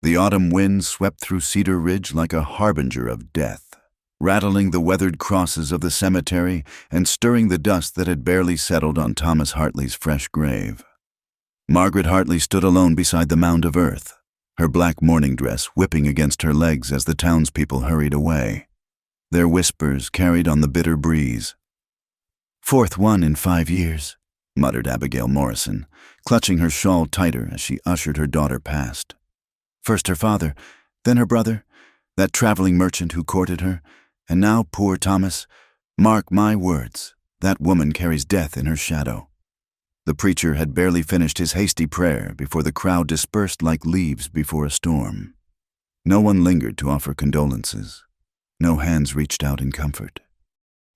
The autumn wind swept through Cedar Ridge like a harbinger of death, rattling the weathered crosses of the cemetery and stirring the dust that had barely settled on Thomas Hartley's fresh grave. Margaret Hartley stood alone beside the mound of earth, her black mourning dress whipping against her legs as the townspeople hurried away. Their whispers carried on the bitter breeze. "Fourth one in 5 years," muttered Abigail Morrison, clutching her shawl tighter as she ushered her daughter past. First her father, then her brother, that traveling merchant who courted her, and now poor Thomas. Mark my words, that woman carries death in her shadow. The preacher had barely finished his hasty prayer before the crowd dispersed like leaves before a storm. No one lingered to offer condolences. No hands reached out in comfort.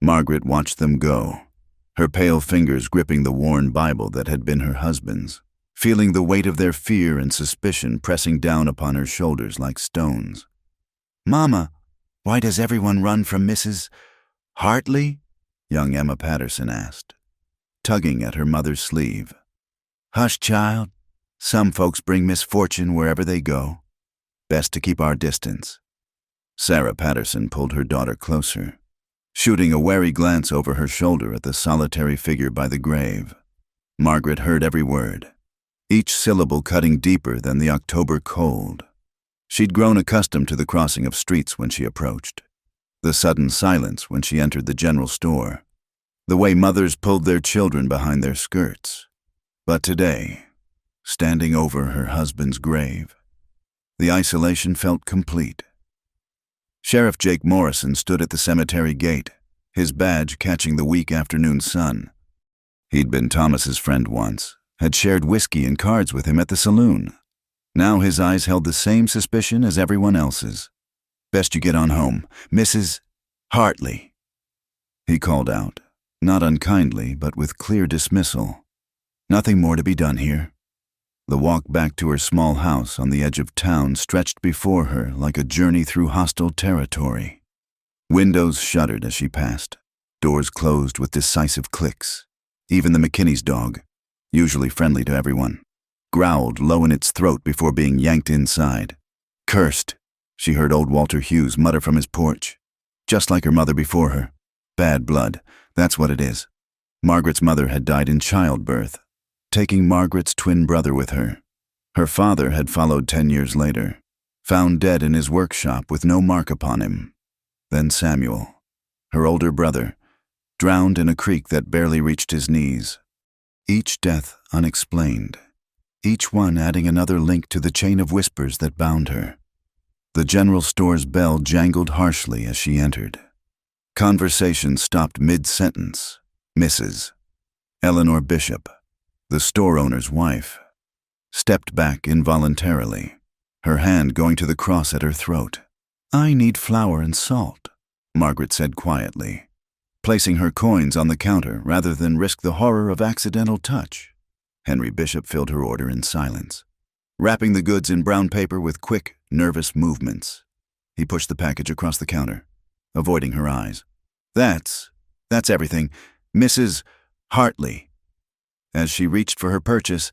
Margaret watched them go, her pale fingers gripping the worn Bible that had been her husband's, feeling the weight of their fear and suspicion pressing down upon her shoulders like stones. "Mama, why does everyone run from Mrs. Hartley?" young Emma Patterson asked, tugging at her mother's sleeve. "Hush, child. Some folks bring misfortune wherever they go. Best to keep our distance." Sarah Patterson pulled her daughter closer, shooting a wary glance over her shoulder at the solitary figure by the grave. Margaret heard every word, each syllable cutting deeper than the October cold. She'd grown accustomed to the crossing of streets when she approached, the sudden silence when she entered the general store, the way mothers pulled their children behind their skirts. But today, standing over her husband's grave, the isolation felt complete. Sheriff Jake Morrison stood at the cemetery gate, his badge catching the weak afternoon sun. He'd been Thomas's friend once, had shared whiskey and cards with him at the saloon. Now his eyes held the same suspicion as everyone else's. "Best you get on home, Mrs. Hartley," he called out, not unkindly but with clear dismissal. Nothing more to be done here. The walk back to her small house on the edge of town stretched before her like a journey through hostile territory. Windows shuddered as she passed, doors closed with decisive clicks. Even the McKinney's dog, usually friendly to everyone, growled low in its throat before being yanked inside. "Cursed," she heard old Walter Hughes mutter from his porch. Just like her mother before her. Bad blood, that's what it is. Margaret's mother had died in childbirth, taking Margaret's twin brother with her. Her father had followed 10 years later, found dead in his workshop with no mark upon him. Then Samuel, her older brother, drowned in a creek that barely reached his knees. Each death unexplained, each one adding another link to the chain of whispers that bound her. The general store's bell jangled harshly as she entered. Conversation stopped mid-sentence. Mrs. Eleanor Bishop, the store owner's wife, stepped back involuntarily, her hand going to the cross at her throat. "I need flour and salt," Margaret said quietly, placing her coins on the counter rather than risk the horror of accidental touch. Henry Bishop filled her order in silence, wrapping the goods in brown paper with quick, nervous movements. He pushed the package across the counter, avoiding her eyes. That's everything, Mrs. Hartley." As she reached for her purchase,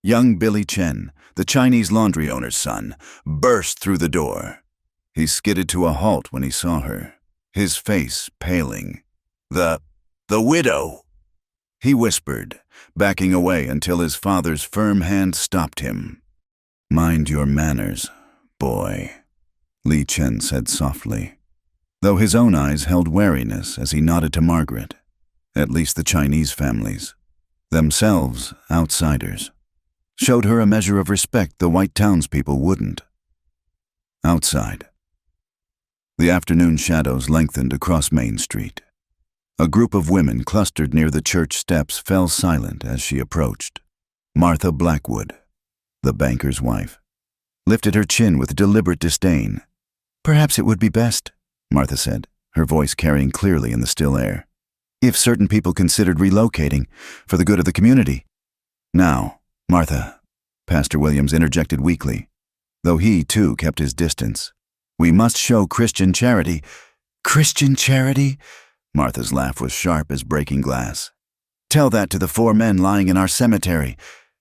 young Billy Chen, the Chinese laundry owner's son, burst through the door. He skidded to a halt when he saw her, his face paling. The widow," he whispered, backing away until his father's firm hand stopped him. "Mind your manners, boy," Li Chen said softly, though his own eyes held wariness as he nodded to Margaret. At least the Chinese families, themselves outsiders, showed her a measure of respect the white townspeople wouldn't. Outside, the afternoon shadows lengthened across Main Street. A group of women clustered near the church steps fell silent as she approached. Martha Blackwood, the banker's wife, lifted her chin with deliberate disdain. "Perhaps it would be best," Martha said, her voice carrying clearly in the still air, "if certain people considered relocating for the good of the community." "Now, Martha," Pastor Williams interjected weakly, though he, too, kept his distance, "we must show Christian charity." "Christian charity?" Martha's laugh was sharp as breaking glass. "Tell that to the 4 men lying in our cemetery.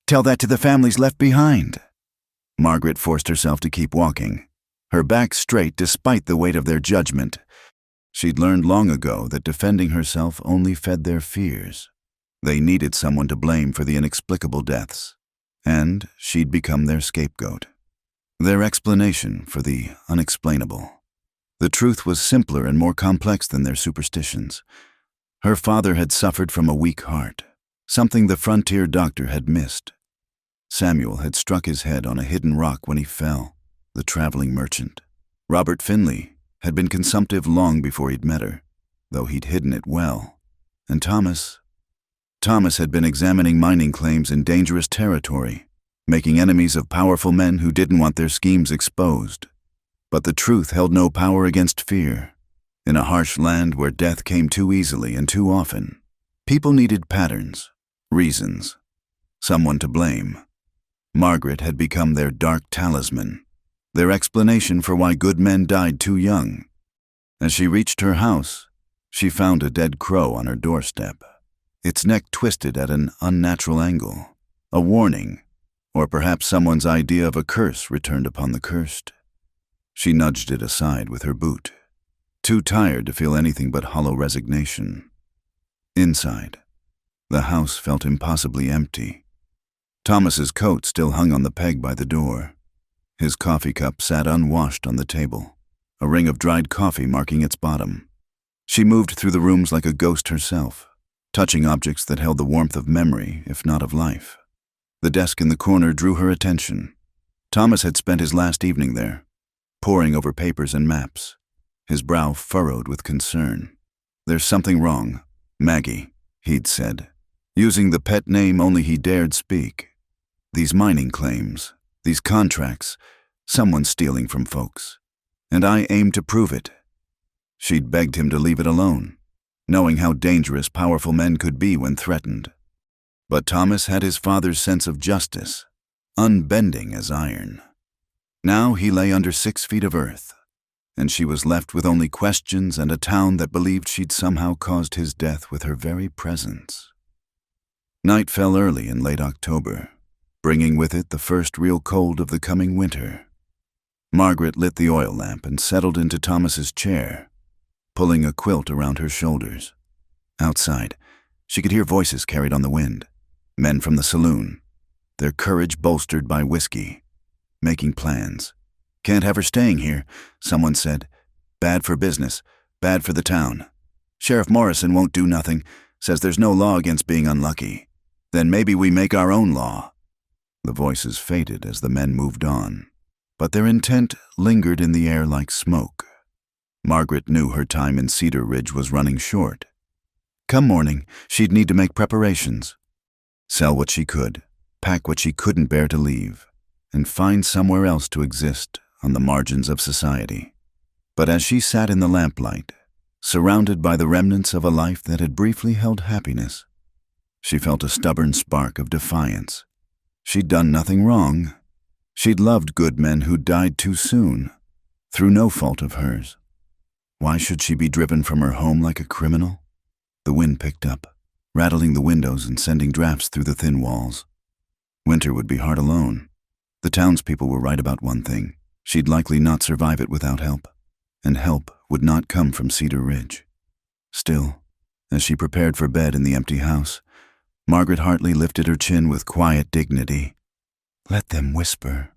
Tell that to the families left behind." Margaret forced herself to keep walking, her back straight despite the weight of their judgment. She'd learned long ago that defending herself only fed their fears. They needed someone to blame for the inexplicable deaths, and she'd become their scapegoat, their explanation for the unexplainable. The truth was simpler and more complex than their superstitions. Her father had suffered from a weak heart, something the frontier doctor had missed. Samuel had struck his head on a hidden rock when he fell, the traveling merchant. Robert Finley had been consumptive long before he'd met her, though he'd hidden it well. And Thomas had been examining mining claims in dangerous territory, making enemies of powerful men who didn't want their schemes exposed. But the truth held no power against fear. In a harsh land where death came too easily and too often, people needed patterns, reasons, someone to blame. Margaret had become their dark talisman, their explanation for why good men died too young. As she reached her house, she found a dead crow on her doorstep, its neck twisted at an unnatural angle, a warning, or perhaps someone's idea of a curse returned upon the cursed. She nudged it aside with her boot, too tired to feel anything but hollow resignation. Inside, the house felt impossibly empty. Thomas's coat still hung on the peg by the door. His coffee cup sat unwashed on the table, a ring of dried coffee marking its bottom. She moved through the rooms like a ghost herself, touching objects that held the warmth of memory, if not of life. The desk in the corner drew her attention. Thomas had spent his last evening there, poring over papers and maps, his brow furrowed with concern. "There's something wrong, Maggie," he'd said, using the pet name only he dared speak. "These mining claims, these contracts, someone's stealing from folks. And I aim to prove it." She'd begged him to leave it alone, knowing how dangerous powerful men could be when threatened. But Thomas had his father's sense of justice, unbending as iron. Now he lay under 6 feet of earth, and she was left with only questions and a town that believed she'd somehow caused his death with her very presence. Night fell early in late October, bringing with it the first real cold of the coming winter. Margaret lit the oil lamp and settled into Thomas's chair, pulling a quilt around her shoulders. Outside, she could hear voices carried on the wind, men from the saloon, their courage bolstered by whiskey, making plans. "Can't have her staying here," someone said. "Bad for business, bad for the town. Sheriff Morrison won't do nothing, says there's no law against being unlucky. Then maybe we make our own law." The voices faded as the men moved on, but their intent lingered in the air like smoke. Margaret knew her time in Cedar Ridge was running short. Come morning, she'd need to make preparations, sell what she could, pack what she couldn't bear to leave, and find somewhere else to exist on the margins of society. But as she sat in the lamplight, surrounded by the remnants of a life that had briefly held happiness, she felt a stubborn spark of defiance. She'd done nothing wrong. She'd loved good men who died too soon, through no fault of hers. Why should she be driven from her home like a criminal? The wind picked up, rattling the windows and sending drafts through the thin walls. Winter would be hard alone. The townspeople were right about one thing. She'd likely not survive it without help, and help would not come from Cedar Ridge. Still, as she prepared for bed in the empty house, Margaret Hartley lifted her chin with quiet dignity. Let them whisper.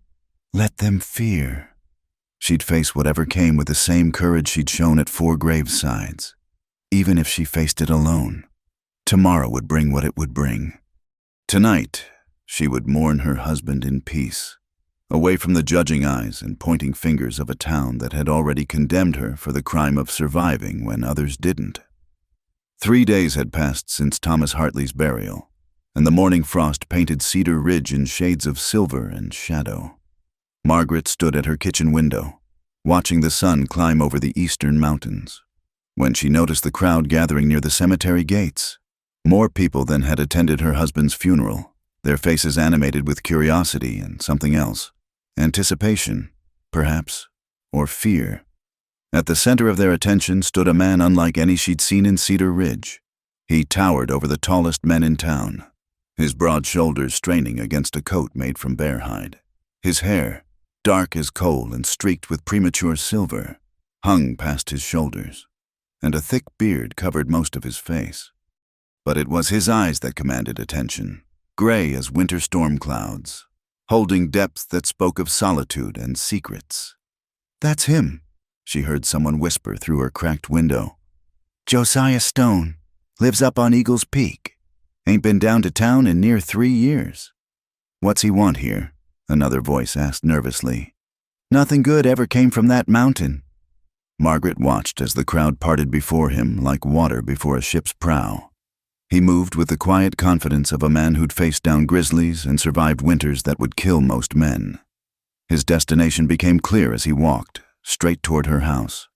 Let them fear. She'd face whatever came with the same courage she'd shown at Four Gravesides, even if she faced it alone. Tomorrow would bring what it would bring. Tonight, she would mourn her husband in peace, away from the judging eyes and pointing fingers of a town that had already condemned her for the crime of surviving when others didn't. 3 days had passed since Thomas Hartley's burial, and the morning frost painted Cedar Ridge in shades of silver and shadow. Margaret stood at her kitchen window, watching the sun climb over the eastern mountains, when she noticed the crowd gathering near the cemetery gates. More people than had attended her husband's funeral, their faces animated with curiosity and something else. Anticipation, perhaps, or fear. At the center of their attention stood a man unlike any she'd seen in Cedar Ridge. He towered over the tallest men in town, his broad shoulders straining against a coat made from bear hide. His hair, dark as coal and streaked with premature silver, hung past his shoulders, and a thick beard covered most of his face. But it was his eyes that commanded attention, gray as winter storm clouds, holding depth that spoke of solitude and secrets. "That's him," she heard someone whisper through her cracked window. "Josiah Stone. Lives up on Eagle's Peak. Ain't been down to town in near 3 years." "What's he want here?" another voice asked nervously. "Nothing good ever came from that mountain." Margaret watched as the crowd parted before him like water before a ship's prow. He moved with the quiet confidence of a man who'd faced down grizzlies and survived winters that would kill most men. His destination became clear as he walked, straight toward her house.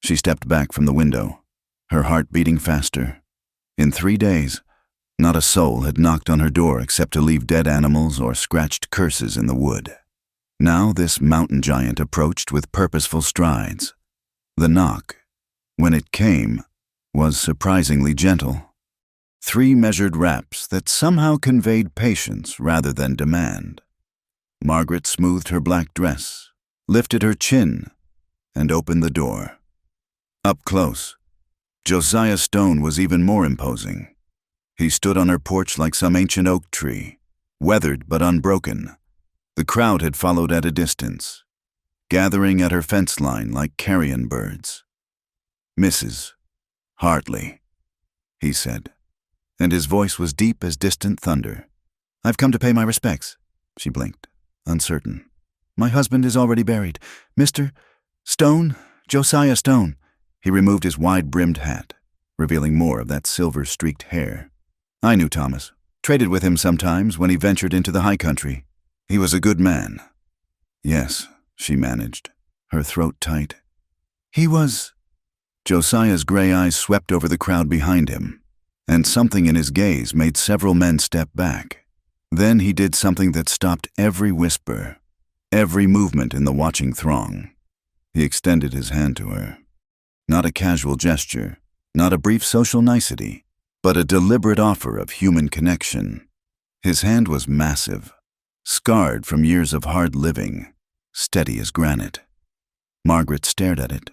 She stepped back from the window, her heart beating faster. In 3 days, not a soul had knocked on her door except to leave dead animals or scratched curses in the wood. Now this mountain giant approached with purposeful strides. The knock, when it came, was surprisingly gentle. 3 measured raps that somehow conveyed patience rather than demand. Margaret smoothed her black dress, lifted her chin, and opened the door. Up close, Josiah Stone was even more imposing. He stood on her porch like some ancient oak tree, weathered but unbroken. The crowd had followed at a distance, gathering at her fence line like carrion birds. "Mrs. Hartley," he said, and his voice was deep as distant thunder. "I've come to pay my respects," she blinked, uncertain. "My husband is already buried. Mr. Stone, Josiah Stone." He removed his wide-brimmed hat, revealing more of that silver-streaked hair. "I knew Thomas. Traded with him sometimes when he ventured into the high country. He was a good man." "Yes," she managed, her throat tight. "He was—" Josiah's gray eyes swept over the crowd behind him, and something in his gaze made several men step back. Then he did something that stopped every whisper, every movement in the watching throng. He extended his hand to her. Not a casual gesture, not a brief social nicety, but a deliberate offer of human connection. His hand was massive, scarred from years of hard living, steady as granite. Margaret stared at it,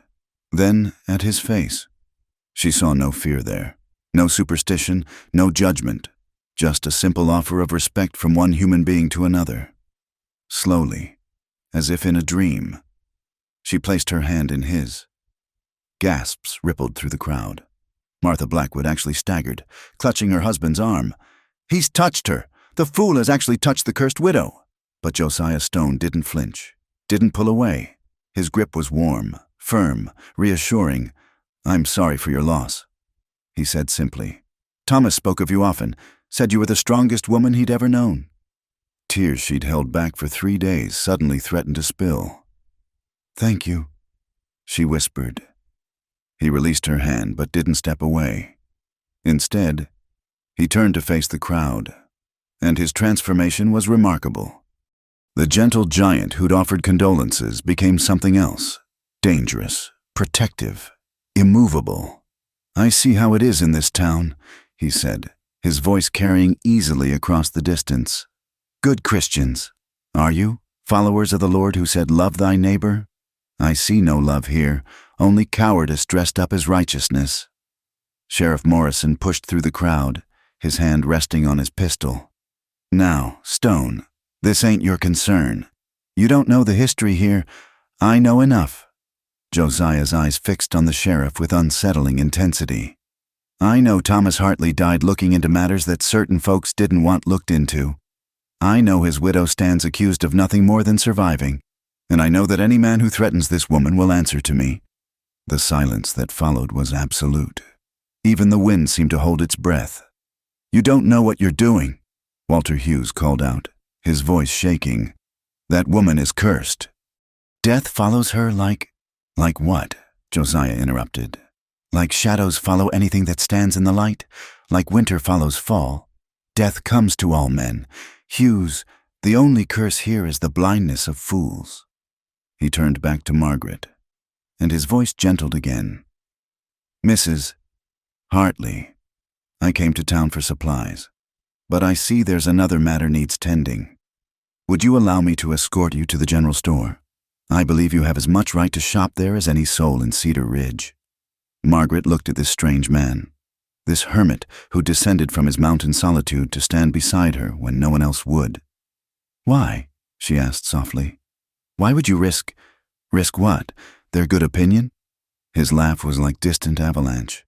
then at his face. She saw no fear there, no superstition, no judgment, just a simple offer of respect from one human being to another. Slowly, as if in a dream, she placed her hand in his. Gasps rippled through the crowd. Martha Blackwood actually staggered, clutching her husband's arm. "He's touched her! The fool has actually touched the cursed widow!" But Josiah Stone didn't flinch, didn't pull away. His grip was warm, firm, reassuring. "I'm sorry for your loss," he said simply. "Thomas spoke of you often, said you were the strongest woman he'd ever known." Tears she'd held back for 3 days suddenly threatened to spill. "Thank you," she whispered. He released her hand but didn't step away. Instead, he turned to face the crowd, and his transformation was remarkable. The gentle giant who'd offered condolences became something else, dangerous, protective, immovable. "I see how it is in this town," he said, his voice carrying easily across the distance. "Good Christians, are you? Followers of the Lord who said, 'Love thy neighbor'? I see no love here, only cowardice dressed up as righteousness." Sheriff Morrison pushed through the crowd, his hand resting on his pistol. "Now, Stone, this ain't your concern. You don't know the history here. I know enough." Josiah's eyes fixed on the sheriff with unsettling intensity. "I know Thomas Hartley died looking into matters that certain folks didn't want looked into. I know his widow stands accused of nothing more than surviving, and I know that any man who threatens this woman will answer to me." The silence that followed was absolute. Even the wind seemed to hold its breath. "You don't know what you're doing," Walter Hughes called out, his voice shaking. "That woman is cursed." "Death follows her like—" "Like what?" Josiah interrupted. "Like shadows follow anything that stands in the light, like winter follows fall. Death comes to all men. Hughes, the only curse here is the blindness of fools." He turned back to Margaret, and his voice gentled again. "Mrs. Hartley, I came to town for supplies, but I see there's another matter needs tending. Would you allow me to escort you to the general store? I believe you have as much right to shop there as any soul in Cedar Ridge." Margaret looked at this strange man, this hermit who descended from his mountain solitude to stand beside her when no one else would. "Why?" she asked softly. "Why would you risk what? Their good opinion?" His laugh was like distant avalanche.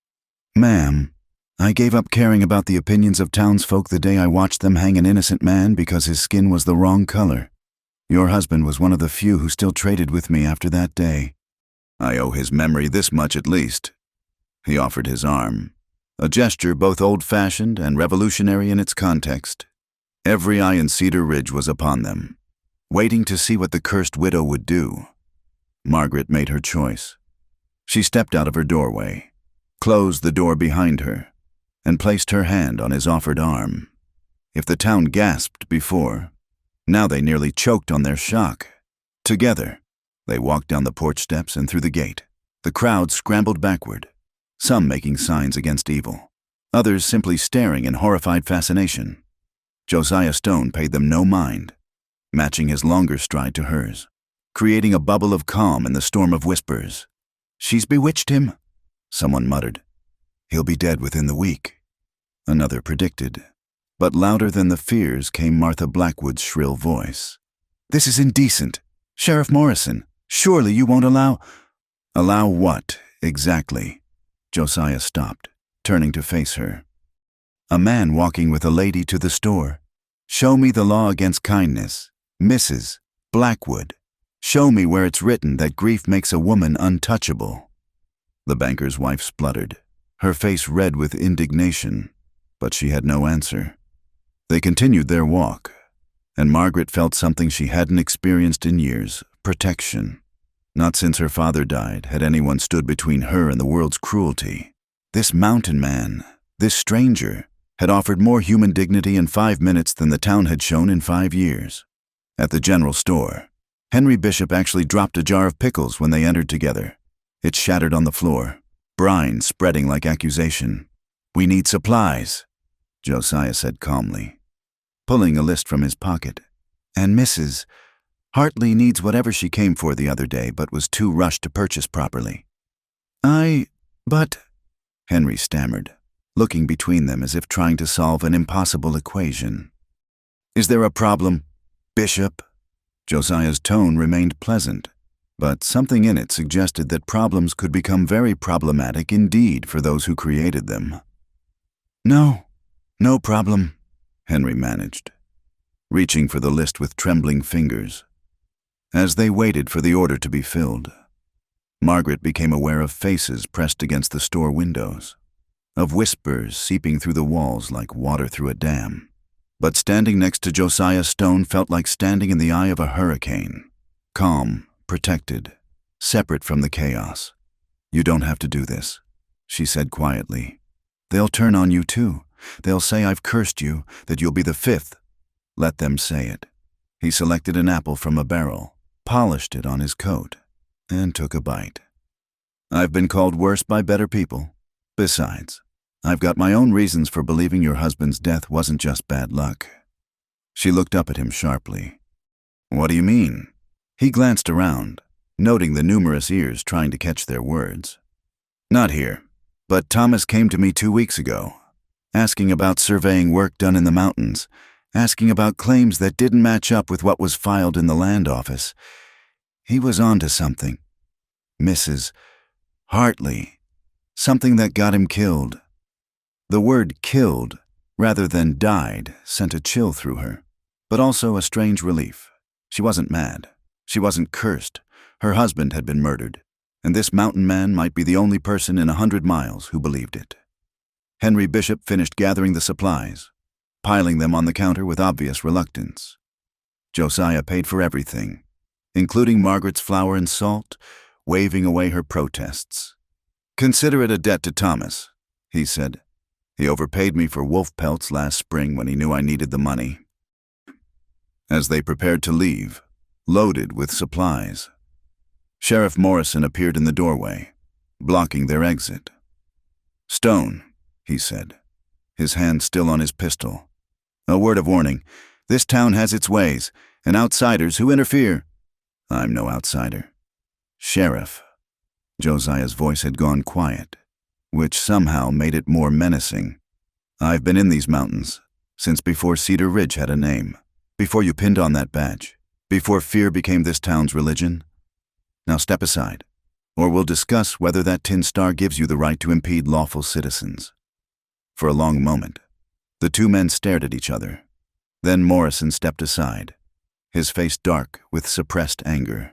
"Ma'am, I gave up caring about the opinions of townsfolk the day I watched them hang an innocent man because his skin was the wrong color. Your husband was one of the few who still traded with me after that day. I owe his memory this much at least." He offered his arm, a gesture both old-fashioned and revolutionary in its context. Every eye in Cedar Ridge was upon them, waiting to see what the cursed widow would do. Margaret made her choice. She stepped out of her doorway, closed the door behind her, and placed her hand on his offered arm. If the town gasped before, now they nearly choked on their shock. Together, they walked down the porch steps and through the gate. The crowd scrambled backward, some making signs against evil, others simply staring in horrified fascination. Josiah Stone paid them no mind, matching his longer stride to hers, creating a bubble of calm in the storm of whispers. "She's bewitched him," someone muttered. "He'll be dead within the week," another predicted. But louder than the fears came Martha Blackwood's shrill voice. "This is indecent. Sheriff Morrison, surely you won't allow—" "Allow what, exactly?" Josiah stopped, turning to face her. "A man walking with a lady to the store. Show me the law against kindness, Mrs. Blackwood. Show me where it's written that grief makes a woman untouchable." The banker's wife spluttered, her face red with indignation, but she had no answer. They continued their walk, and Margaret felt something she hadn't experienced in years: protection. Not since her father died had anyone stood between her and the world's cruelty. This mountain man, this stranger, had offered more human dignity in 5 minutes than the town had shown in 5 years. At the general store, Henry Bishop actually dropped a jar of pickles when they entered together. It shattered on the floor, brine spreading like accusation. "We need supplies," Josiah said calmly, pulling a list from his pocket. "And Mrs. Hartley needs whatever she came for the other day but was too rushed to purchase properly." But," Henry stammered, looking between them as if trying to solve an impossible equation. "Is there a problem, Bishop?" Josiah's tone remained pleasant, but something in it suggested that problems could become very problematic indeed for those who created them. No problem," Henry managed, reaching for the list with trembling fingers. As they waited for the order to be filled, Margaret became aware of faces pressed against the store windows, of whispers seeping through the walls like water through a dam. But standing next to Josiah Stone felt like standing in the eye of a hurricane, calm, protected, separate from the chaos. "You don't have to do this," she said quietly. "They'll turn on you too. They'll say I've cursed you, that you'll be the 5th. Let them say it." He selected an apple from a barrel, polished it on his coat, and took a bite. "I've been called worse by better people. Besides, I've got my own reasons for believing your husband's death wasn't just bad luck." She looked up at him sharply. "What do you mean?" He glanced around, noting the numerous ears trying to catch their words. "Not here, but Thomas came to me 2 weeks ago, asking about surveying work done in the mountains, asking about claims that didn't match up with what was filed in the land office. He was on to something. Mrs. Hartley. Something that got him killed." The word "killed" rather than "died" sent a chill through her, but also a strange relief. She wasn't mad. She wasn't cursed. Her husband had been murdered, and this mountain man might be the only person in 100 miles who believed it. Henry Bishop finished gathering the supplies, piling them on the counter with obvious reluctance. Josiah paid for everything, including Margaret's flour and salt, waving away her protests. "Consider it a debt to Thomas," he said. "He overpaid me for wolf pelts last spring when he knew I needed the money." As they prepared to leave, loaded with supplies, Sheriff Morrison appeared in the doorway, blocking their exit. "Stone," he said, his hand still on his pistol. "A word of warning. This town has its ways, and outsiders who interfere. I'm no outsider. Sheriff. Josiah's voice had gone quiet, which somehow made it more menacing. I've been in these mountains since before Cedar Ridge had a name, before you pinned on that badge, before fear became this town's religion. Now step aside, or we'll discuss whether that tin star gives you the right to impede lawful citizens. For a long moment, the two men stared at each other. Then Morrison stepped aside, his face dark with suppressed anger.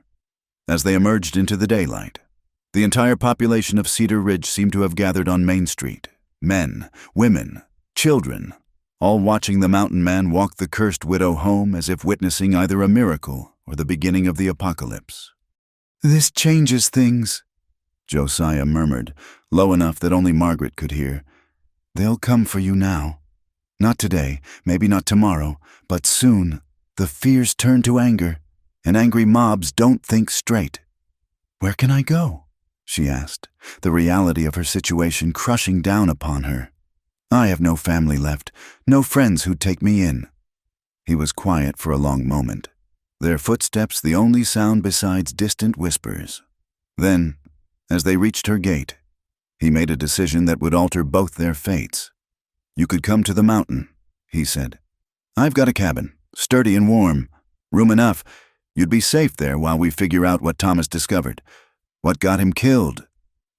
As they emerged into the daylight, the entire population of Cedar Ridge seemed to have gathered on Main Street. Men, women, children, all watching the mountain man walk the cursed widow home as if witnessing either a miracle or the beginning of the apocalypse. "This changes things," Josiah murmured, low enough that only Margaret could hear. "They'll come for you now. Not today, maybe not tomorrow, but soon. The fears turn to anger, and angry mobs don't think straight." "Where can I go?" she asked, the reality of her situation crushing down upon her. "I have no family left, no friends who'd take me in." He was quiet for a long moment, their footsteps the only sound besides distant whispers. Then, as they reached her gate, he made a decision that would alter both their fates. "You could come to the mountain," he said. "I've got a cabin, sturdy and warm, room enough. You'd be safe there while we figure out what Thomas discovered, what got him killed."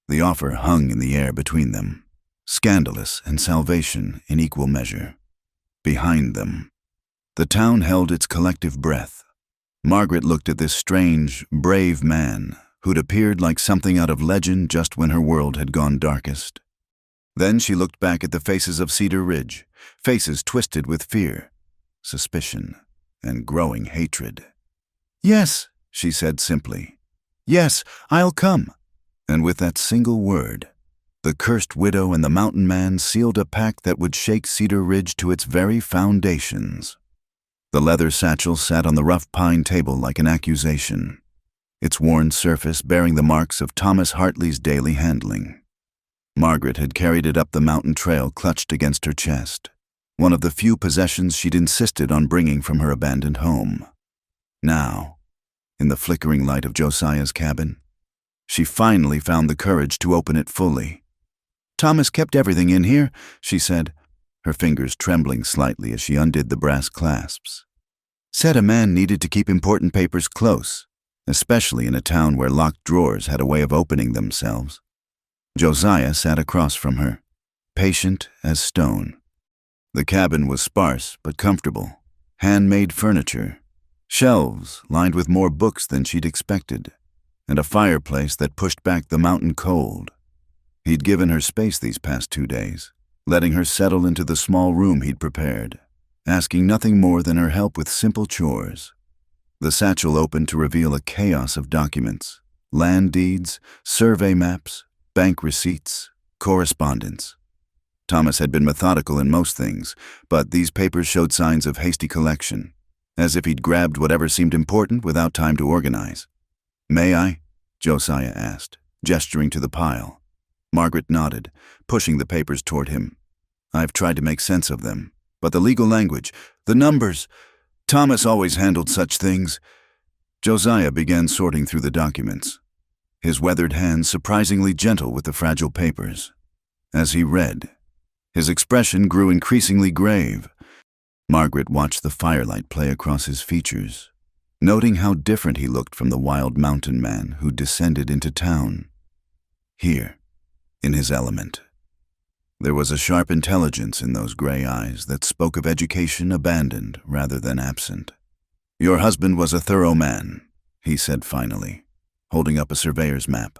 The offer hung in the air between them, scandalous and salvation in equal measure. Behind them, the town held its collective breath. Margaret looked at this strange, brave man who'd appeared like something out of legend just when her world had gone darkest. Then she looked back at the faces of Cedar Ridge, faces twisted with fear, suspicion, and growing hatred. "Yes," she said simply. "Yes, I'll come." And with that single word, the cursed widow and the mountain man sealed a pact that would shake Cedar Ridge to its very foundations. The leather satchel sat on the rough pine table like an accusation, its worn surface bearing the marks of Thomas Hartley's daily handling. Margaret had carried it up the mountain trail clutched against her chest, one of the few possessions she'd insisted on bringing from her abandoned home. Now, in the flickering light of Josiah's cabin, she finally found the courage to open it fully. "Thomas kept everything in here," she said, her fingers trembling slightly as she undid the brass clasps. "Said a man needed to keep important papers close, especially in a town where locked drawers had a way of opening themselves." Josiah sat across from her, patient as stone. The cabin was sparse but comfortable, handmade furniture, shelves lined with more books than she'd expected, and a fireplace that pushed back the mountain cold. He'd given her space these past 2 days, letting her settle into the small room he'd prepared, asking nothing more than her help with simple chores. The satchel opened to reveal a chaos of documents, land deeds, survey maps, bank receipts, correspondence. Thomas had been methodical in most things, but these papers showed signs of hasty collection, as if he'd grabbed whatever seemed important without time to organize. "May I?" Josiah asked, gesturing to the pile. Margaret nodded, pushing the papers toward him. "I've tried to make sense of them, but the legal language, the numbers, Thomas always handled such things." Josiah began sorting through the documents, his weathered hands surprisingly gentle with the fragile papers. As he read, his expression grew increasingly grave. Margaret watched the firelight play across his features, noting how different he looked from the wild mountain man who descended into town. Here, in his element. There was a sharp intelligence in those gray eyes that spoke of education abandoned rather than absent. "Your husband was a thorough man," he said finally, holding up a surveyor's map.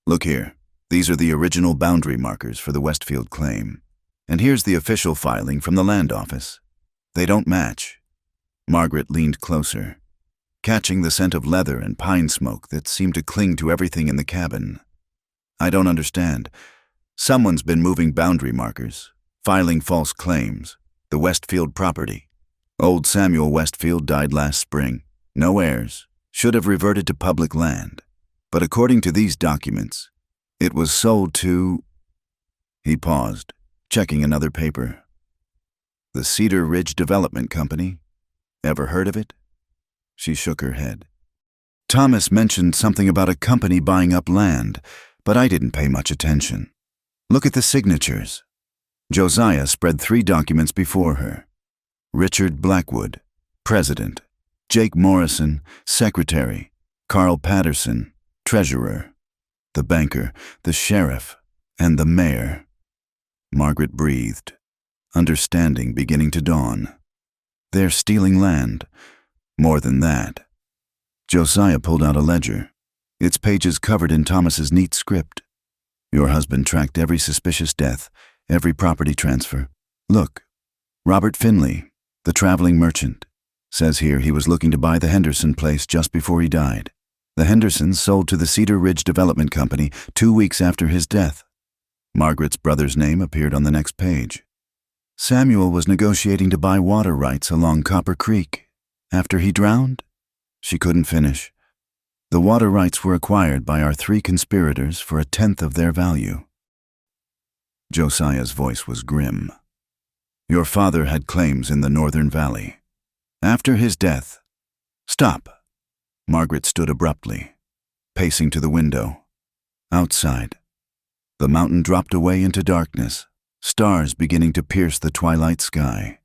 "Look here, these are the original boundary markers for the Westfield claim, and here's the official filing from the land office. They don't match." Margaret leaned closer, catching the scent of leather and pine smoke that seemed to cling to everything in the cabin. "I don't understand. Someone's been moving boundary markers, filing false claims, the Westfield property. Old Samuel Westfield died last spring, no heirs, should have reverted to public land. But according to these documents, it was sold to..." He paused, checking another paper. "The Cedar Ridge Development Company. Ever heard of it?" She shook her head. Thomas mentioned something about a company buying up land, but I didn't pay much attention. Look at the signatures. Josiah spread 3 documents before her. Richard Blackwood, President. Jake Morrison, Secretary. Carl Patterson, Treasurer. The banker, the sheriff, and the mayor. Margaret breathed, understanding beginning to dawn. They're stealing land. More than that. Josiah pulled out a ledger, its pages covered in Thomas's neat script. Your husband tracked every suspicious death, every property transfer. Look, Robert Finley, the traveling merchant, says here he was looking to buy the Henderson place just before he died. The Hendersons sold to the Cedar Ridge Development Company 2 weeks after his death. Margaret's brother's name appeared on the next page. Samuel was negotiating to buy water rights along Copper Creek. After he drowned, she couldn't finish. The water rights were acquired by our 3 conspirators for 1/10 of their value. Josiah's voice was grim. Your father had claims in the Northern Valley. After his death... Stop! Margaret stood abruptly, pacing to the window. Outside, the mountain dropped away into darkness, stars beginning to pierce the twilight sky.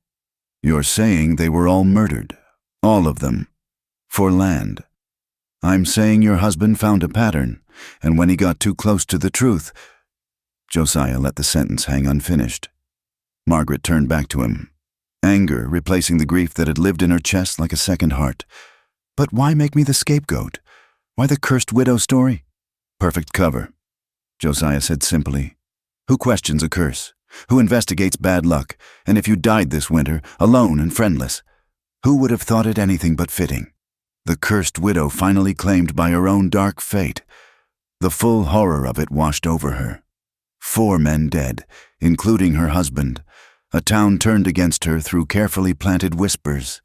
You're saying they were all murdered, all of them, for land. I'm saying your husband found a pattern, and when he got too close to the truth... Josiah let the sentence hang unfinished. Margaret turned back to him, anger replacing the grief that had lived in her chest like a second heart. But why make me the scapegoat? Why the cursed widow story? Perfect cover, Josiah said simply. Who questions a curse? Who investigates bad luck? And if you died this winter, alone and friendless, who would have thought it anything but fitting? The cursed widow finally claimed by her own dark fate. The full horror of it washed over her. 4 men dead, including her husband. A town turned against her through carefully planted whispers.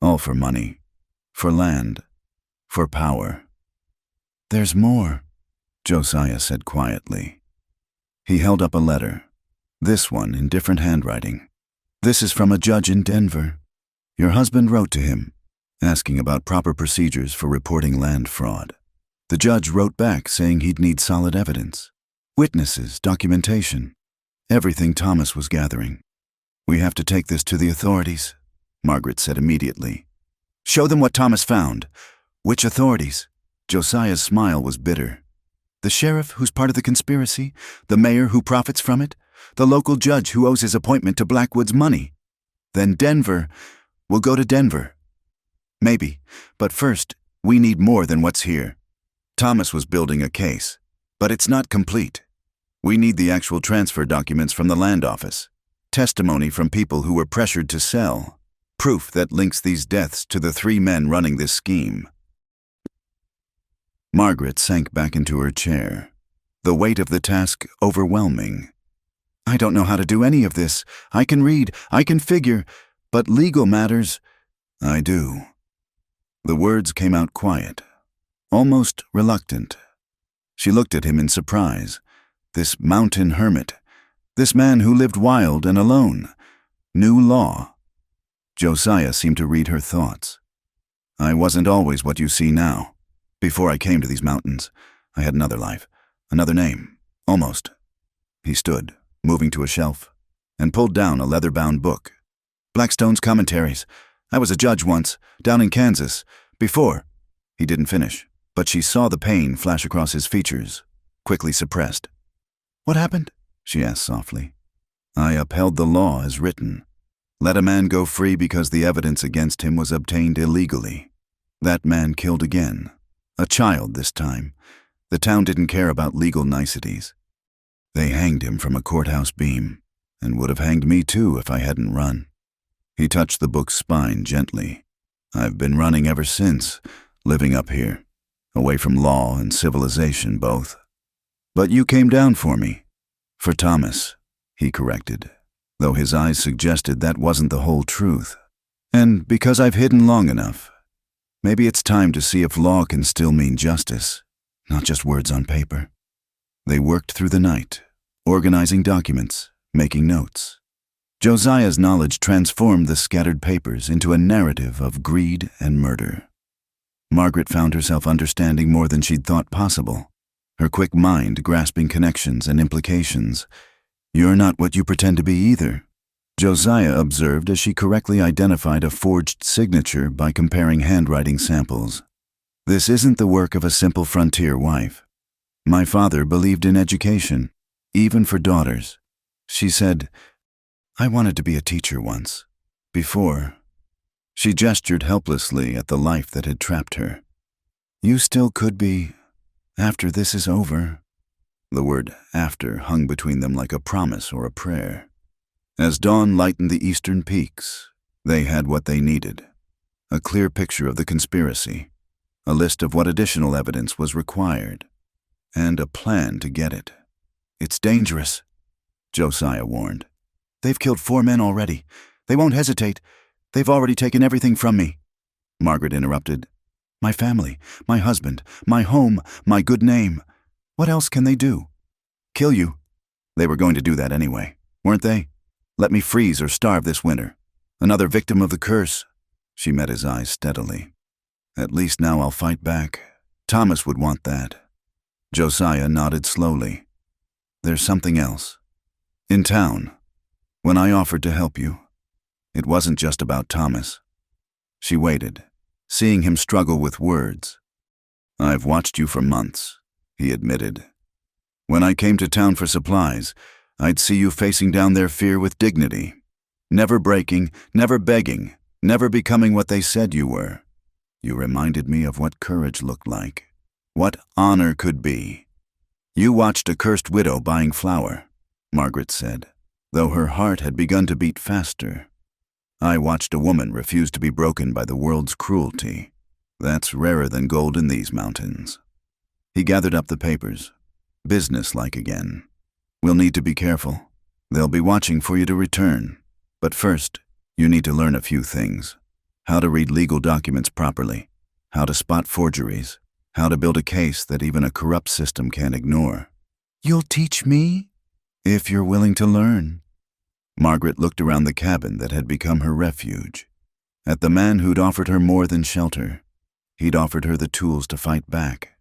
All for money. For land. For power. There's more, Josiah said quietly. He held up a letter. This one in different handwriting. This is from a judge in Denver. Your husband wrote to him, asking about proper procedures for reporting land fraud. The judge wrote back saying he'd need solid evidence. Witnesses, documentation. Everything Thomas was gathering. We have to take this to the authorities, Margaret said immediately. Show them what Thomas found. Which authorities? Josiah's smile was bitter. The sheriff who's part of the conspiracy? The mayor who profits from it? The local judge who owes his appointment to Blackwood's money? Then Denver. We'll go to Denver. Maybe, but first, we need more than what's here. Thomas was building a case, but it's not complete. We need the actual transfer documents from the land office, testimony from people who were pressured to sell, proof that links these deaths to the 3 men running this scheme. Margaret sank back into her chair, the weight of the task overwhelming. I don't know how to do any of this. I can read, I can figure, but legal matters... I do. The words came out quiet, almost reluctant. She looked at him in surprise. This mountain hermit, this man who lived wild and alone, knew law. Josiah seemed to read her thoughts. I wasn't always what you see now. Before I came to these mountains, I had another life, another name, almost. He stood, moving to a shelf, and pulled down a leather-bound book. Blackstone's Commentaries. I was a judge once, down in Kansas, before. He didn't finish, but she saw the pain flash across his features, quickly suppressed. What happened? She asked softly. I upheld the law as written. Let a man go free because the evidence against him was obtained illegally. That man killed again. A child this time. The town didn't care about legal niceties. They hanged him from a courthouse beam, and would have hanged me too if I hadn't run. He touched the book's spine gently. I've been running ever since, living up here, away from law and civilization both. But you came down for me. For Thomas, he corrected, though his eyes suggested that wasn't the whole truth. And because I've hidden long enough, maybe it's time to see if law can still mean justice, not just words on paper. They worked through the night, organizing documents, making notes. Josiah's knowledge transformed the scattered papers into a narrative of greed and murder. Margaret found herself understanding more than she'd thought possible, her quick mind grasping connections and implications. "You're not what you pretend to be either," Josiah observed as she correctly identified a forged signature by comparing handwriting samples. "This isn't the work of a simple frontier wife. My father believed in education, even for daughters." She said, "I wanted to be a teacher once. Before." She gestured helplessly at the life that had trapped her. "You still could be, after this is over." The word "after" hung between them like a promise or a prayer. As dawn lightened the eastern peaks, they had what they needed: a clear picture of the conspiracy, a list of what additional evidence was required, and a plan to get it. "It's dangerous," Josiah warned. "They've killed 4 men already. They won't hesitate. They've already taken everything from me." Margaret interrupted. "My family, my husband, my home, my good name. What else can they do?" "Kill you. They were going to do that anyway, weren't they? Let me freeze or starve this winter. Another victim of the curse." She met his eyes steadily. "At least now I'll fight back. Thomas would want that." Josiah nodded slowly. "There's something else. In town, when I offered to help you, it wasn't just about Thomas." She waited, seeing him struggle with words. "I've watched you for months," he admitted. "When I came to town for supplies, I'd see you facing down their fear with dignity. Never breaking, never begging, never becoming what they said you were. You reminded me of what courage looked like, what honor could be." "You watched a cursed widow buying flour," Margaret said, though her heart had begun to beat faster. "I watched a woman refuse to be broken by the world's cruelty. That's rarer than gold in these mountains." He gathered up the papers, businesslike again. "We'll need to be careful. They'll be watching for you to return. But first, you need to learn a few things. How to read legal documents properly, how to spot forgeries, how to build a case that even a corrupt system can't ignore." "You'll teach me?" "If you're willing to learn." Margaret looked around the cabin that had become her refuge, at the man who'd offered her more than shelter. He'd offered her the tools to fight back.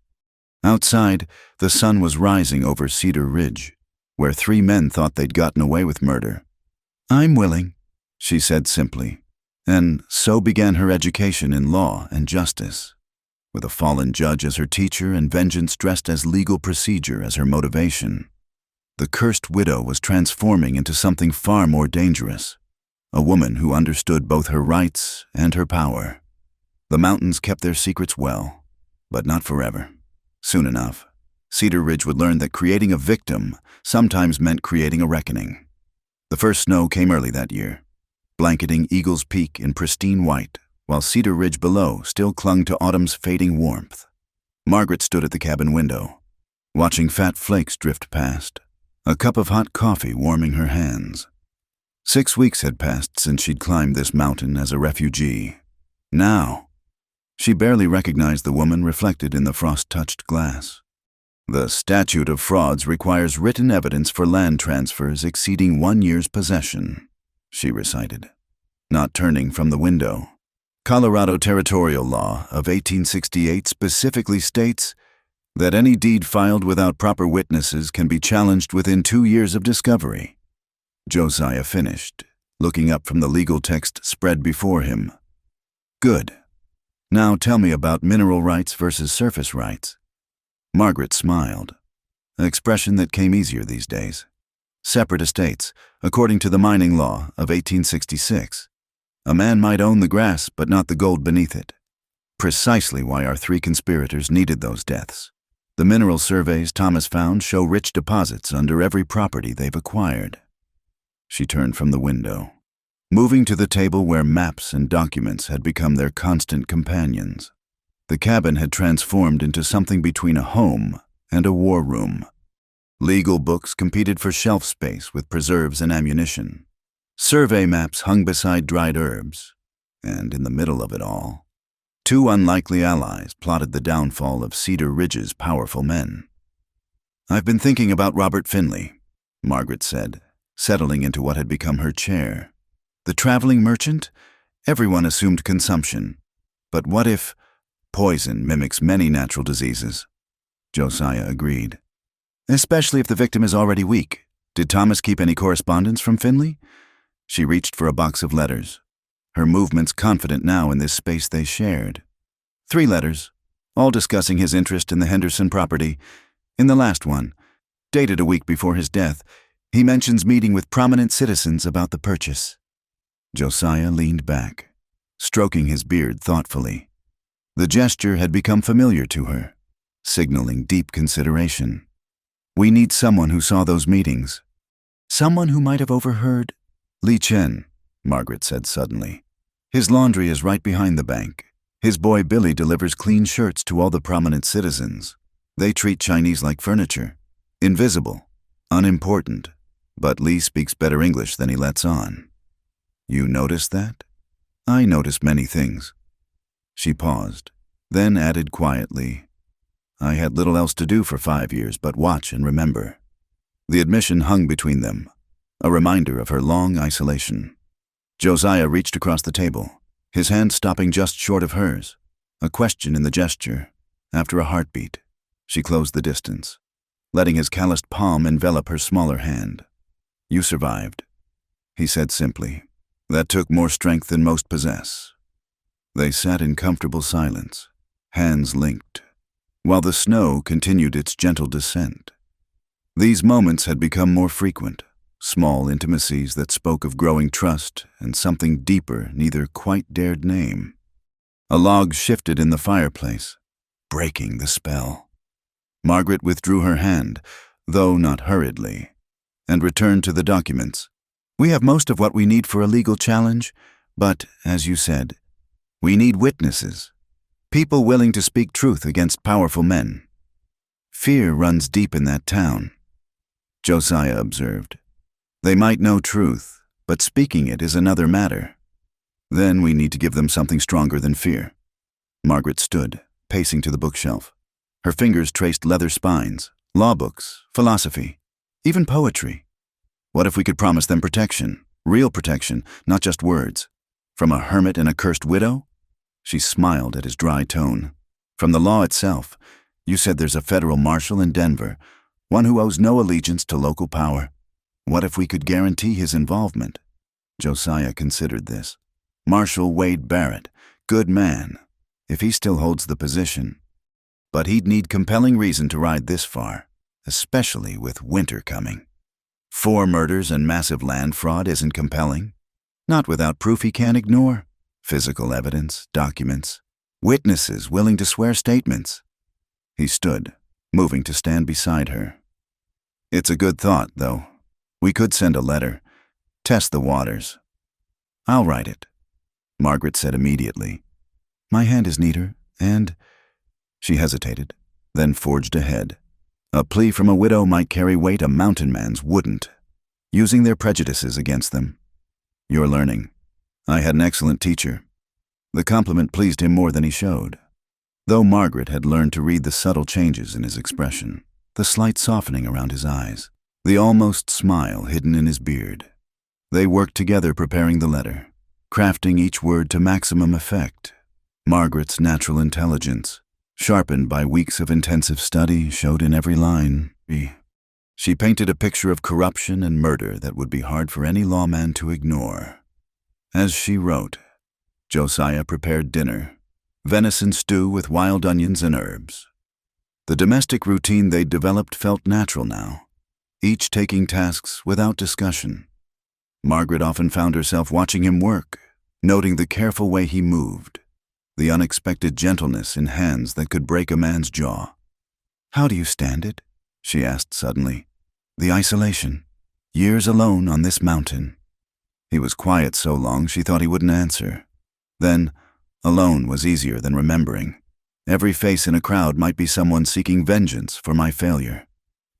Outside, the sun was rising over Cedar Ridge, where 3 men thought they'd gotten away with murder. "I'm willing," she said simply, and so began her education in law and justice, with a fallen judge as her teacher and vengeance dressed as legal procedure as her motivation. The cursed widow was transforming into something far more dangerous, a woman who understood both her rights and her power. The mountains kept their secrets well, but not forever. Soon enough, Cedar Ridge would learn that creating a victim sometimes meant creating a reckoning. The first snow came early that year, blanketing Eagle's Peak in pristine white, while Cedar Ridge below still clung to autumn's fading warmth. Margaret stood at the cabin window, watching fat flakes drift past, a cup of hot coffee warming her hands. 6 weeks had passed since she'd climbed this mountain as a refugee. Now, she barely recognized the woman reflected in the frost-touched glass. "The statute of frauds requires written evidence for land transfers exceeding 1 year's possession," she recited, not turning from the window. "Colorado territorial law of 1868 specifically states that any deed filed without proper witnesses can be challenged within 2 years of discovery." Josiah finished, looking up from the legal text spread before him. "Good. Now tell me about mineral rights versus surface rights." Margaret smiled, an expression that came easier these days. Separate estates, according to the mining law of 1866. A man might own the grass but not the gold beneath it. Precisely why our 3 conspirators needed those deaths. The mineral surveys Thomas found show rich deposits under every property they've acquired. She turned from the window, moving to the table where maps and documents had become their constant companions. The cabin had transformed into something between a home and a war room. Legal books competed for shelf space with preserves and ammunition. Survey maps hung beside dried herbs, and in the middle of it all, 2 unlikely allies plotted the downfall of Cedar Ridge's powerful men. "I've been thinking about Robert Finley," Margaret said, settling into what had become her chair. The traveling merchant? Everyone assumed consumption. But what if poison mimics many natural diseases? Josiah agreed. Especially if the victim is already weak. Did Thomas keep any correspondence from Finley? She reached for a box of letters, her movements confident now in this space they shared. 3 letters, all discussing his interest in the Henderson property. In the last one, dated a week before his death, he mentions meeting with prominent citizens about the purchase. Josiah leaned back, stroking his beard thoughtfully. The gesture had become familiar to her, signaling deep consideration. We need someone who saw those meetings. Someone who might have overheard. Li Chen, Margaret said suddenly. His laundry is right behind the bank. His boy Billy delivers clean shirts to all the prominent citizens. They treat Chinese like furniture. Invisible, unimportant. But Li speaks better English than he lets on. You noticed that? I noticed many things. She paused, then added quietly, I had little else to do for 5 years but watch and remember. The admission hung between them, a reminder of her long isolation. Josiah reached across the table, his hand stopping just short of hers, a question in the gesture. After a heartbeat, she closed the distance, letting his calloused palm envelop her smaller hand. You survived, he said simply. That took more strength than most possess. They sat in comfortable silence, hands linked, while the snow continued its gentle descent. These moments had become more frequent, small intimacies that spoke of growing trust and something deeper neither quite dared name. A log shifted in the fireplace, breaking the spell. Margaret withdrew her hand, though not hurriedly, and returned to the documents. We have most of what we need for a legal challenge, but, as you said, we need witnesses, people willing to speak truth against powerful men. Fear runs deep in that town, Josiah observed. They might know truth, but speaking it is another matter. Then we need to give them something stronger than fear. Margaret stood, pacing to the bookshelf. Her fingers traced leather spines, law books, philosophy, even poetry. What if we could promise them protection, real protection, not just words? From a hermit and a cursed widow? She smiled at his dry tone. From the law itself. You said there's a federal marshal in Denver, one who owes no allegiance to local power. What if we could guarantee his involvement? Josiah considered this. Marshal Wade Barrett, good man, if he still holds the position. But he'd need compelling reason to ride this far, especially with winter coming. 4 murders and massive land fraud isn't compelling. Not without proof he can't ignore. Physical evidence, documents, witnesses willing to swear statements. He stood, moving to stand beside her. It's a good thought, though. We could send a letter, test the waters. I'll write it, Margaret said immediately. My hand is neater, and... She hesitated, then forged ahead. A plea from a widow might carry weight a mountain man's wouldn't, using their prejudices against them. You're learning. I had an excellent teacher. The compliment pleased him more than he showed, though Margaret had learned to read the subtle changes in his expression, the slight softening around his eyes, the almost smile hidden in his beard. They worked together preparing the letter, crafting each word to maximum effect. Margaret's natural intelligence, sharpened by weeks of intensive study, showed in every line. She painted a picture of corruption and murder that would be hard for any lawman to ignore. As she wrote, Josiah prepared dinner, venison stew with wild onions and herbs. The domestic routine they'd developed felt natural now, each taking tasks without discussion. Margaret often found herself watching him work, noting the careful way he moved, the unexpected gentleness in hands that could break a man's jaw. How do you stand it? She asked suddenly. The isolation. Years alone on this mountain. He was quiet so long she thought he wouldn't answer. Then, alone was easier than remembering. Every face in a crowd might be someone seeking vengeance for my failure.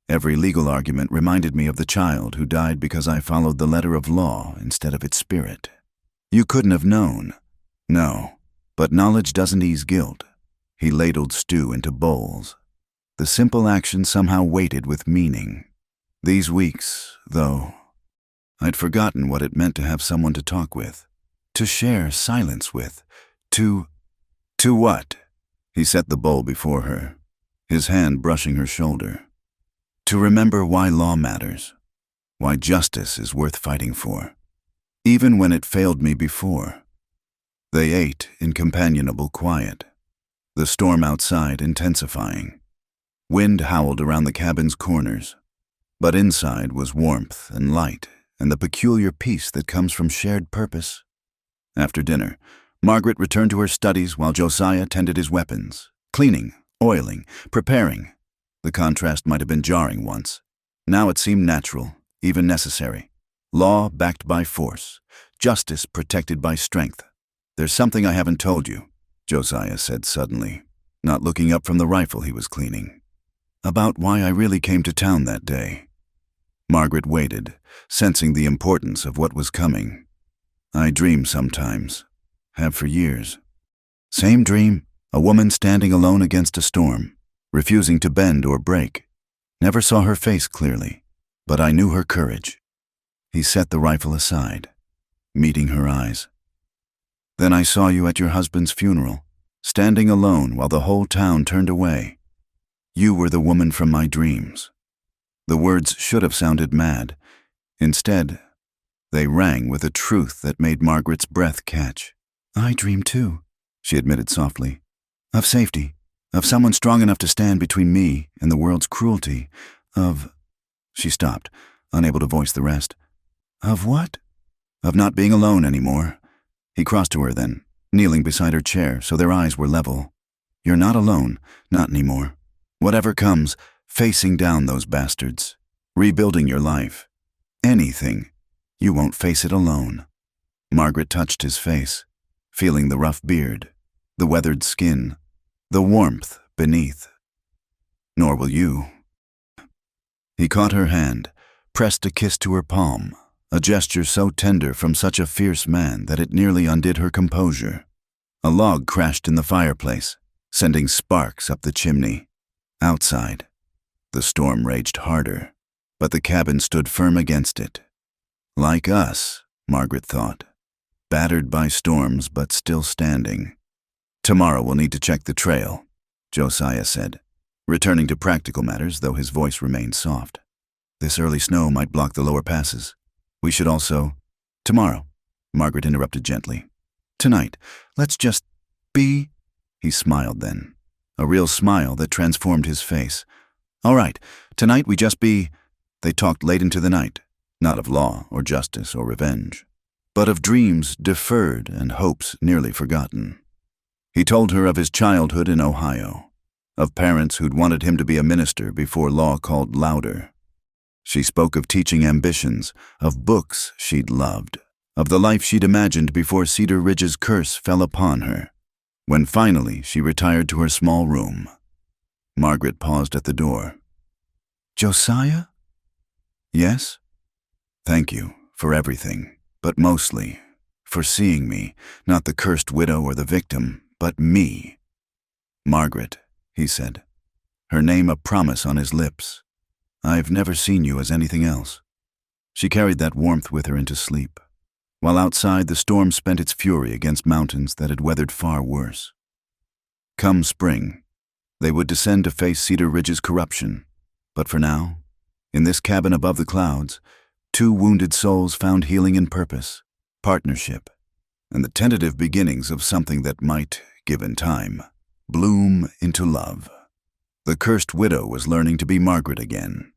Every legal argument reminded me of the child who died because I followed the letter of law instead of its spirit. You couldn't have known. No. But knowledge doesn't ease guilt. He ladled stew into bowls. The simple action somehow weighted with meaning. These weeks, though, I'd forgotten what it meant to have someone to talk with, to share silence with, to what? He set the bowl before her, his hand brushing her shoulder. To remember why law matters, why justice is worth fighting for, even when it failed me before. They ate in companionable quiet, the storm outside intensifying. Wind howled around the cabin's corners, but inside was warmth and light and the peculiar peace that comes from shared purpose. After dinner, Margaret returned to her studies while Josiah tended his weapons, cleaning, oiling, preparing. The contrast might have been jarring once. Now it seemed natural, even necessary. Law backed by force, justice protected by strength. "There's something I haven't told you," Josiah said suddenly, not looking up from the rifle he was cleaning. "About why I really came to town that day." Margaret waited, sensing the importance of what was coming. "I dream sometimes. Have for years." "Same dream, a woman standing alone against a storm, refusing to bend or break. Never saw her face clearly, but I knew her courage." He set the rifle aside, meeting her eyes. "Then I saw you at your husband's funeral, standing alone while the whole town turned away. You were the woman from my dreams." The words should have sounded mad. Instead, they rang with a truth that made Margaret's breath catch. "I dream too," she admitted softly. "Of safety, of someone strong enough to stand between me and the world's cruelty, of—" She stopped, unable to voice the rest. "Of what?" "Of not being alone anymore." He crossed to her then, kneeling beside her chair so their eyes were level. "You're not alone, not anymore. Whatever comes, facing down those bastards, rebuilding your life. Anything. You won't face it alone." Margaret touched his face, feeling the rough beard, the weathered skin, the warmth beneath. "Nor will you." He caught her hand, pressed a kiss to her palm, a gesture so tender from such a fierce man that it nearly undid her composure. A log crashed in the fireplace, sending sparks up the chimney. Outside, the storm raged harder, but the cabin stood firm against it. Like us, Margaret thought. Battered by storms, but still standing. "Tomorrow we'll need to check the trail," Josiah said, returning to practical matters, though his voice remained soft. "This early snow might block the lower passes. We should also—" "Tomorrow," Margaret interrupted gently. "Tonight, let's just be—" He smiled then, a real smile that transformed his face. "All right, tonight we just be—" They talked late into the night, not of law or justice or revenge, but of dreams deferred and hopes nearly forgotten. He told her of his childhood in Ohio, of parents who'd wanted him to be a minister before law called louder. She spoke of teaching ambitions, of books she'd loved, of the life she'd imagined before Cedar Ridge's curse fell upon her. When finally she retired to her small room, Margaret paused at the door. "Josiah?" "Yes? Thank you for everything, but mostly for seeing me, not the cursed widow or the victim, but me." "Margaret," he said, her name a promise on his lips. "I've never seen you as anything else." She carried that warmth with her into sleep, while outside the storm spent its fury against mountains that had weathered far worse. Come spring, they would descend to face Cedar Ridge's corruption, but for now, in this cabin above the clouds, two wounded souls found healing and purpose, partnership, and the tentative beginnings of something that might, given time, bloom into love. The cursed widow was learning to be Margaret again,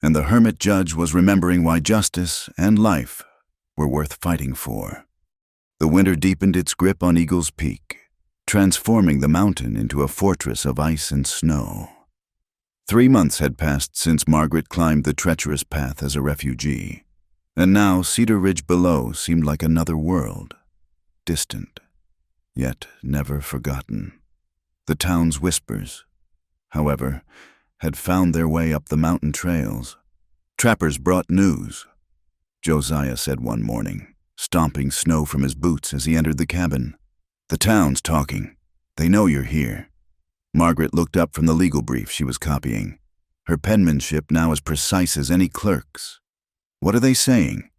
and the hermit judge was remembering why justice and life were worth fighting for. The winter deepened its grip on Eagle's Peak, transforming the mountain into a fortress of ice and snow. 3 months had passed since Margaret climbed the treacherous path as a refugee, and now Cedar Ridge below seemed like another world, distant, yet never forgotten. The town's whispers, however, had found their way up the mountain trails. Trappers brought news, Josiah said one morning, stomping snow from his boots as he entered the cabin. "The town's talking. They know you're here." Margaret looked up from the legal brief she was copying, her penmanship now as precise as any clerk's. "What are they saying?"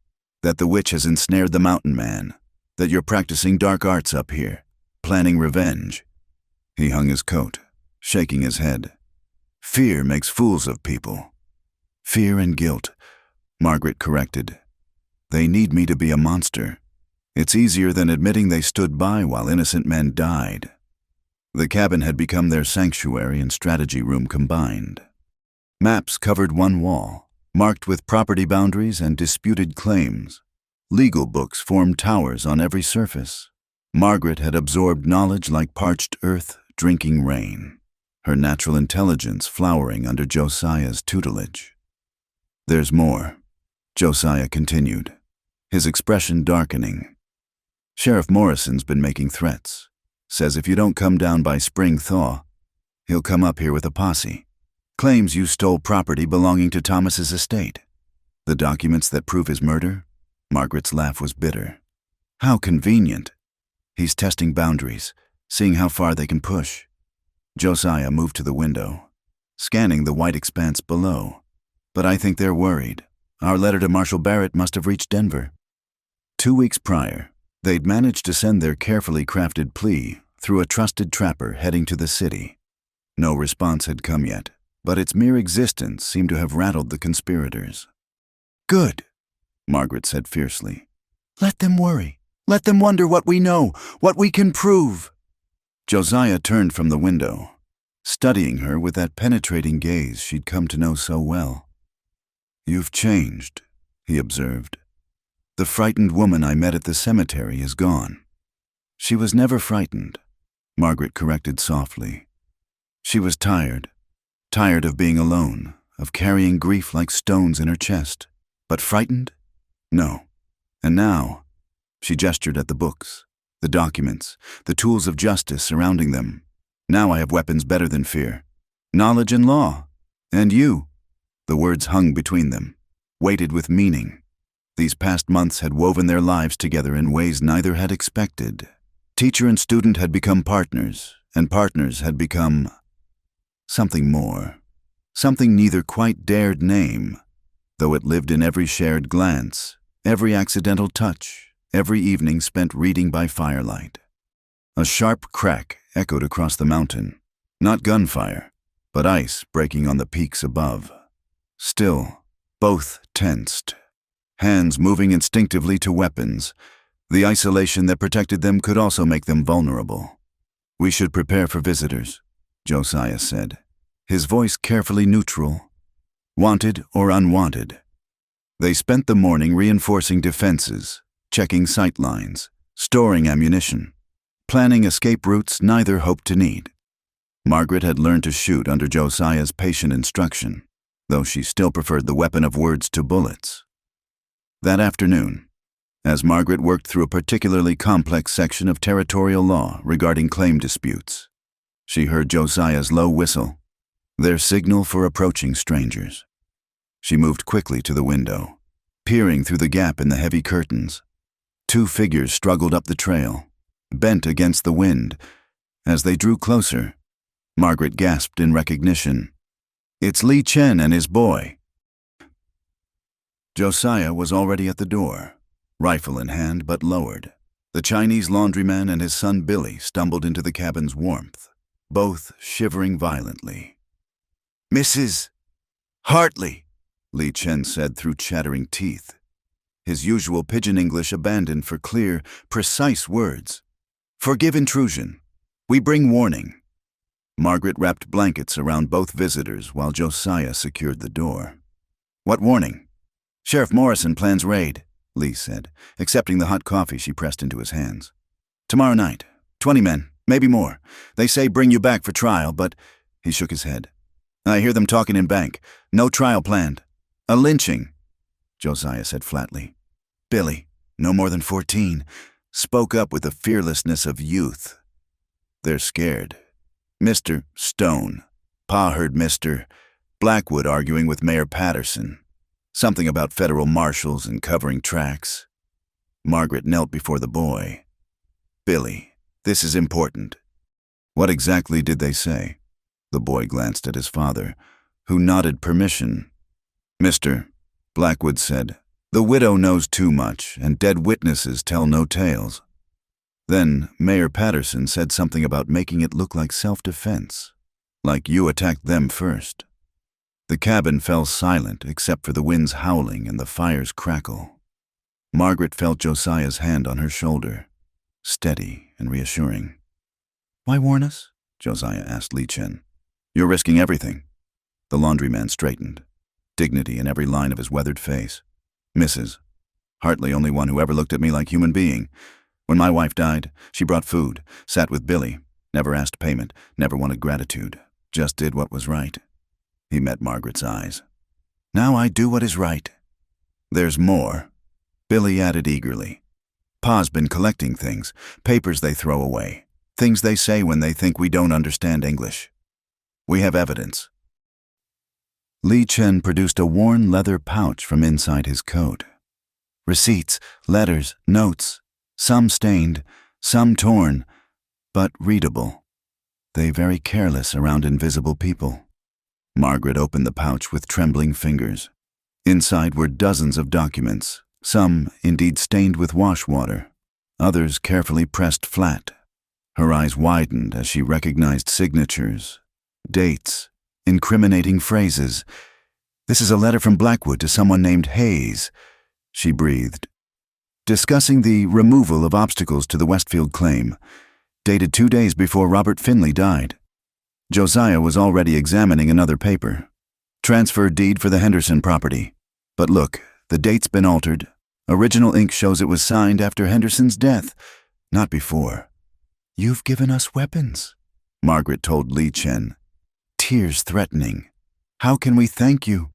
That the witch has ensnared the mountain man. That you're practicing dark arts up here, planning revenge. He hung his coat, shaking his head. Fear makes fools of people. Fear and guilt, Margaret corrected. They need me to be a monster. It's easier than admitting they stood by while innocent men died. The cabin had become their sanctuary and strategy room combined. Maps covered one wall, marked with property boundaries and disputed claims. Legal books formed towers on every surface. Margaret had absorbed knowledge like parched earth drinking rain, her natural intelligence flowering under Josiah's tutelage. There's more, Josiah continued, his expression darkening. Sheriff Morrison's been making threats. Says if you don't come down by spring thaw, he'll come up here with a posse. Claims you stole property belonging to Thomas's estate. The documents that prove his murder? Margaret's laugh was bitter. How convenient. He's testing boundaries, seeing how far they can push. Josiah moved to the window, scanning the white expanse below. But I think they're worried. Our letter to Marshal Barrett must have reached Denver. 2 weeks prior, they'd managed to send their carefully crafted plea through a trusted trapper heading to the city. No response had come yet, but its mere existence seemed to have rattled the conspirators. Good, Margaret said fiercely. Let them worry. Let them wonder what we know, what we can prove. Josiah turned from the window, studying her with that penetrating gaze she'd come to know so well. You've changed, he observed. The frightened woman I met at the cemetery is gone. She was never frightened, Margaret corrected softly. She was tired of being alone, of carrying grief like stones in her chest. But frightened? No. And now, she gestured at the books, the documents, the tools of justice surrounding them. Now I have weapons better than fear. Knowledge and law. And you. The words hung between them, weighted with meaning. These past months had woven their lives together in ways neither had expected. Teacher and student had become partners, and partners had become something more. Something neither quite dared name, though it lived in every shared glance, every accidental touch, every evening spent reading by firelight. A sharp crack echoed across the mountain, not gunfire, but ice breaking on the peaks above. Still, both tensed, hands moving instinctively to weapons. The isolation that protected them could also make them vulnerable. We should prepare for visitors, Josiah said, his voice carefully neutral, wanted or unwanted. They spent the morning reinforcing defenses, checking sight lines, storing ammunition, planning escape routes neither hoped to need. Margaret had learned to shoot under Josiah's patient instruction, though she still preferred the weapon of words to bullets. That afternoon, as Margaret worked through a particularly complex section of territorial law regarding claim disputes, she heard Josiah's low whistle, their signal for approaching strangers. She moved quickly to the window, peering through the gap in the heavy curtains. 2 figures struggled up the trail, bent against the wind. As they drew closer, Margaret gasped in recognition. It's Li Chen and his boy. Josiah was already at the door, rifle in hand but lowered. The Chinese laundryman and his son Billy stumbled into the cabin's warmth, both shivering violently. Mrs. Hartley, Li Chen said through chattering teeth, his usual pidgin English abandoned for clear, precise words. Forgive intrusion. We bring warning. Margaret wrapped blankets around both visitors while Josiah secured the door. What warning? Sheriff Morrison plans raid, Lee said, accepting the hot coffee she pressed into his hands. Tomorrow night, 20 men, maybe more. They say bring you back for trial, but he shook his head. I hear them talking in bank. No trial planned. A lynching, Josiah said flatly. Billy, no more than 14, spoke up with the fearlessness of youth. They're scared. Mr. Stone. Pa heard Mr. Blackwood arguing with Mayor Patterson. Something about federal marshals and covering tracks. Margaret knelt before the boy. Billy, this is important. What exactly did they say? The boy glanced at his father, who nodded permission. Mr. Blackwood said, The widow knows too much, and dead witnesses tell no tales. Then Mayor Patterson said something about making it look like self-defense, like you attacked them first. The cabin fell silent except for the wind's howling and the fire's crackle. Margaret felt Josiah's hand on her shoulder, steady and reassuring. "Why warn us?" Josiah asked Li Chen. "You're risking everything." The laundryman straightened, dignity in every line of his weathered face. "Mrs. Hartley, only one who ever looked at me like human being. When my wife died, she brought food, sat with Billy, never asked payment, never wanted gratitude, just did what was right." He met Margaret's eyes. "Now I do what is right." "There's more," Billy added eagerly. "Pa's been collecting things, papers they throw away, things they say when they think we don't understand English. We have evidence." Li Chen produced a worn leather pouch from inside his coat. Receipts, letters, notes, some stained, some torn, but readable. They very careless around invisible people. Margaret opened the pouch with trembling fingers. Inside were dozens of documents, some indeed stained with wash water, others carefully pressed flat. Her eyes widened as she recognized signatures, dates, incriminating phrases. "This is a letter from Blackwood to someone named Hayes," she breathed. "Discussing the removal of obstacles to the Westfield claim, dated 2 days before Robert Finley died." Josiah was already examining another paper. "Transfer deed for the Henderson property. But look, the date's been altered. Original ink shows it was signed after Henderson's death, not before." "You've given us weapons," Margaret told Li Chen, tears threatening. "How can we thank you?"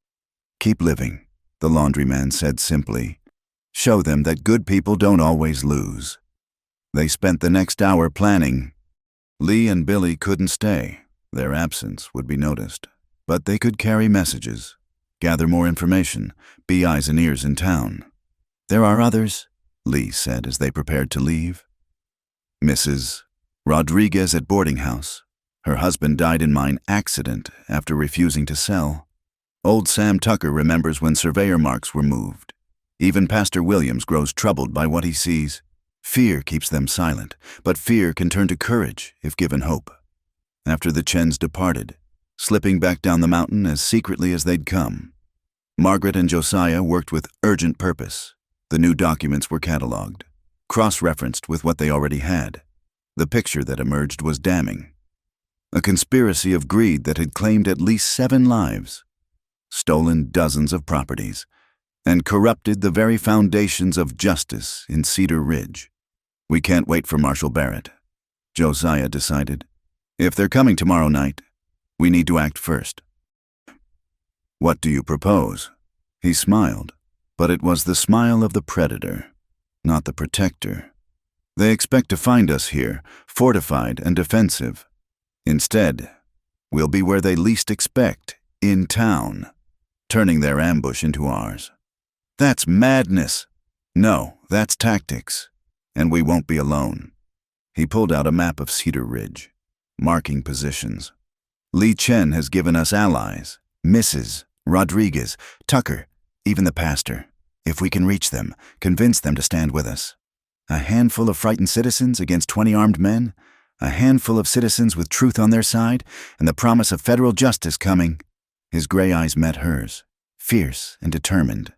"Keep living," the laundryman said simply. "Show them that good people don't always lose." They spent the next hour planning. Lee and Billy couldn't stay. Their absence would be noticed. But they could carry messages, gather more information, be eyes and ears in town. "There are others," Lee said as they prepared to leave. "Mrs. Rodriguez at boarding house. Her husband died in mine accident after refusing to sell. Old Sam Tucker remembers when surveyor marks were moved. Even Pastor Williams grows troubled by what he sees. Fear keeps them silent, but fear can turn to courage if given hope." After the Chens departed, slipping back down the mountain as secretly as they'd come, Margaret and Josiah worked with urgent purpose. The new documents were cataloged, cross-referenced with what they already had. The picture that emerged was damning. A conspiracy of greed that had claimed at least 7 lives, stolen dozens of properties, and corrupted the very foundations of justice in Cedar Ridge. "We can't wait for Marshal Barrett," Josiah decided. "If they're coming tomorrow night, we need to act first." "What do you propose?" He smiled, but it was the smile of the predator, not the protector. "They expect to find us here, fortified and defensive. Instead, we'll be where they least expect, in town, turning their ambush into ours." "That's madness." "No, that's tactics. And we won't be alone." He pulled out a map of Cedar Ridge, marking positions. "Li Chen has given us allies, Mrs. Rodriguez, Tucker, even the pastor. If we can reach them, convince them to stand with us. A handful of frightened citizens against 20 armed men, a handful of citizens with truth on their side, and the promise of federal justice coming." His gray eyes met hers, fierce and determined.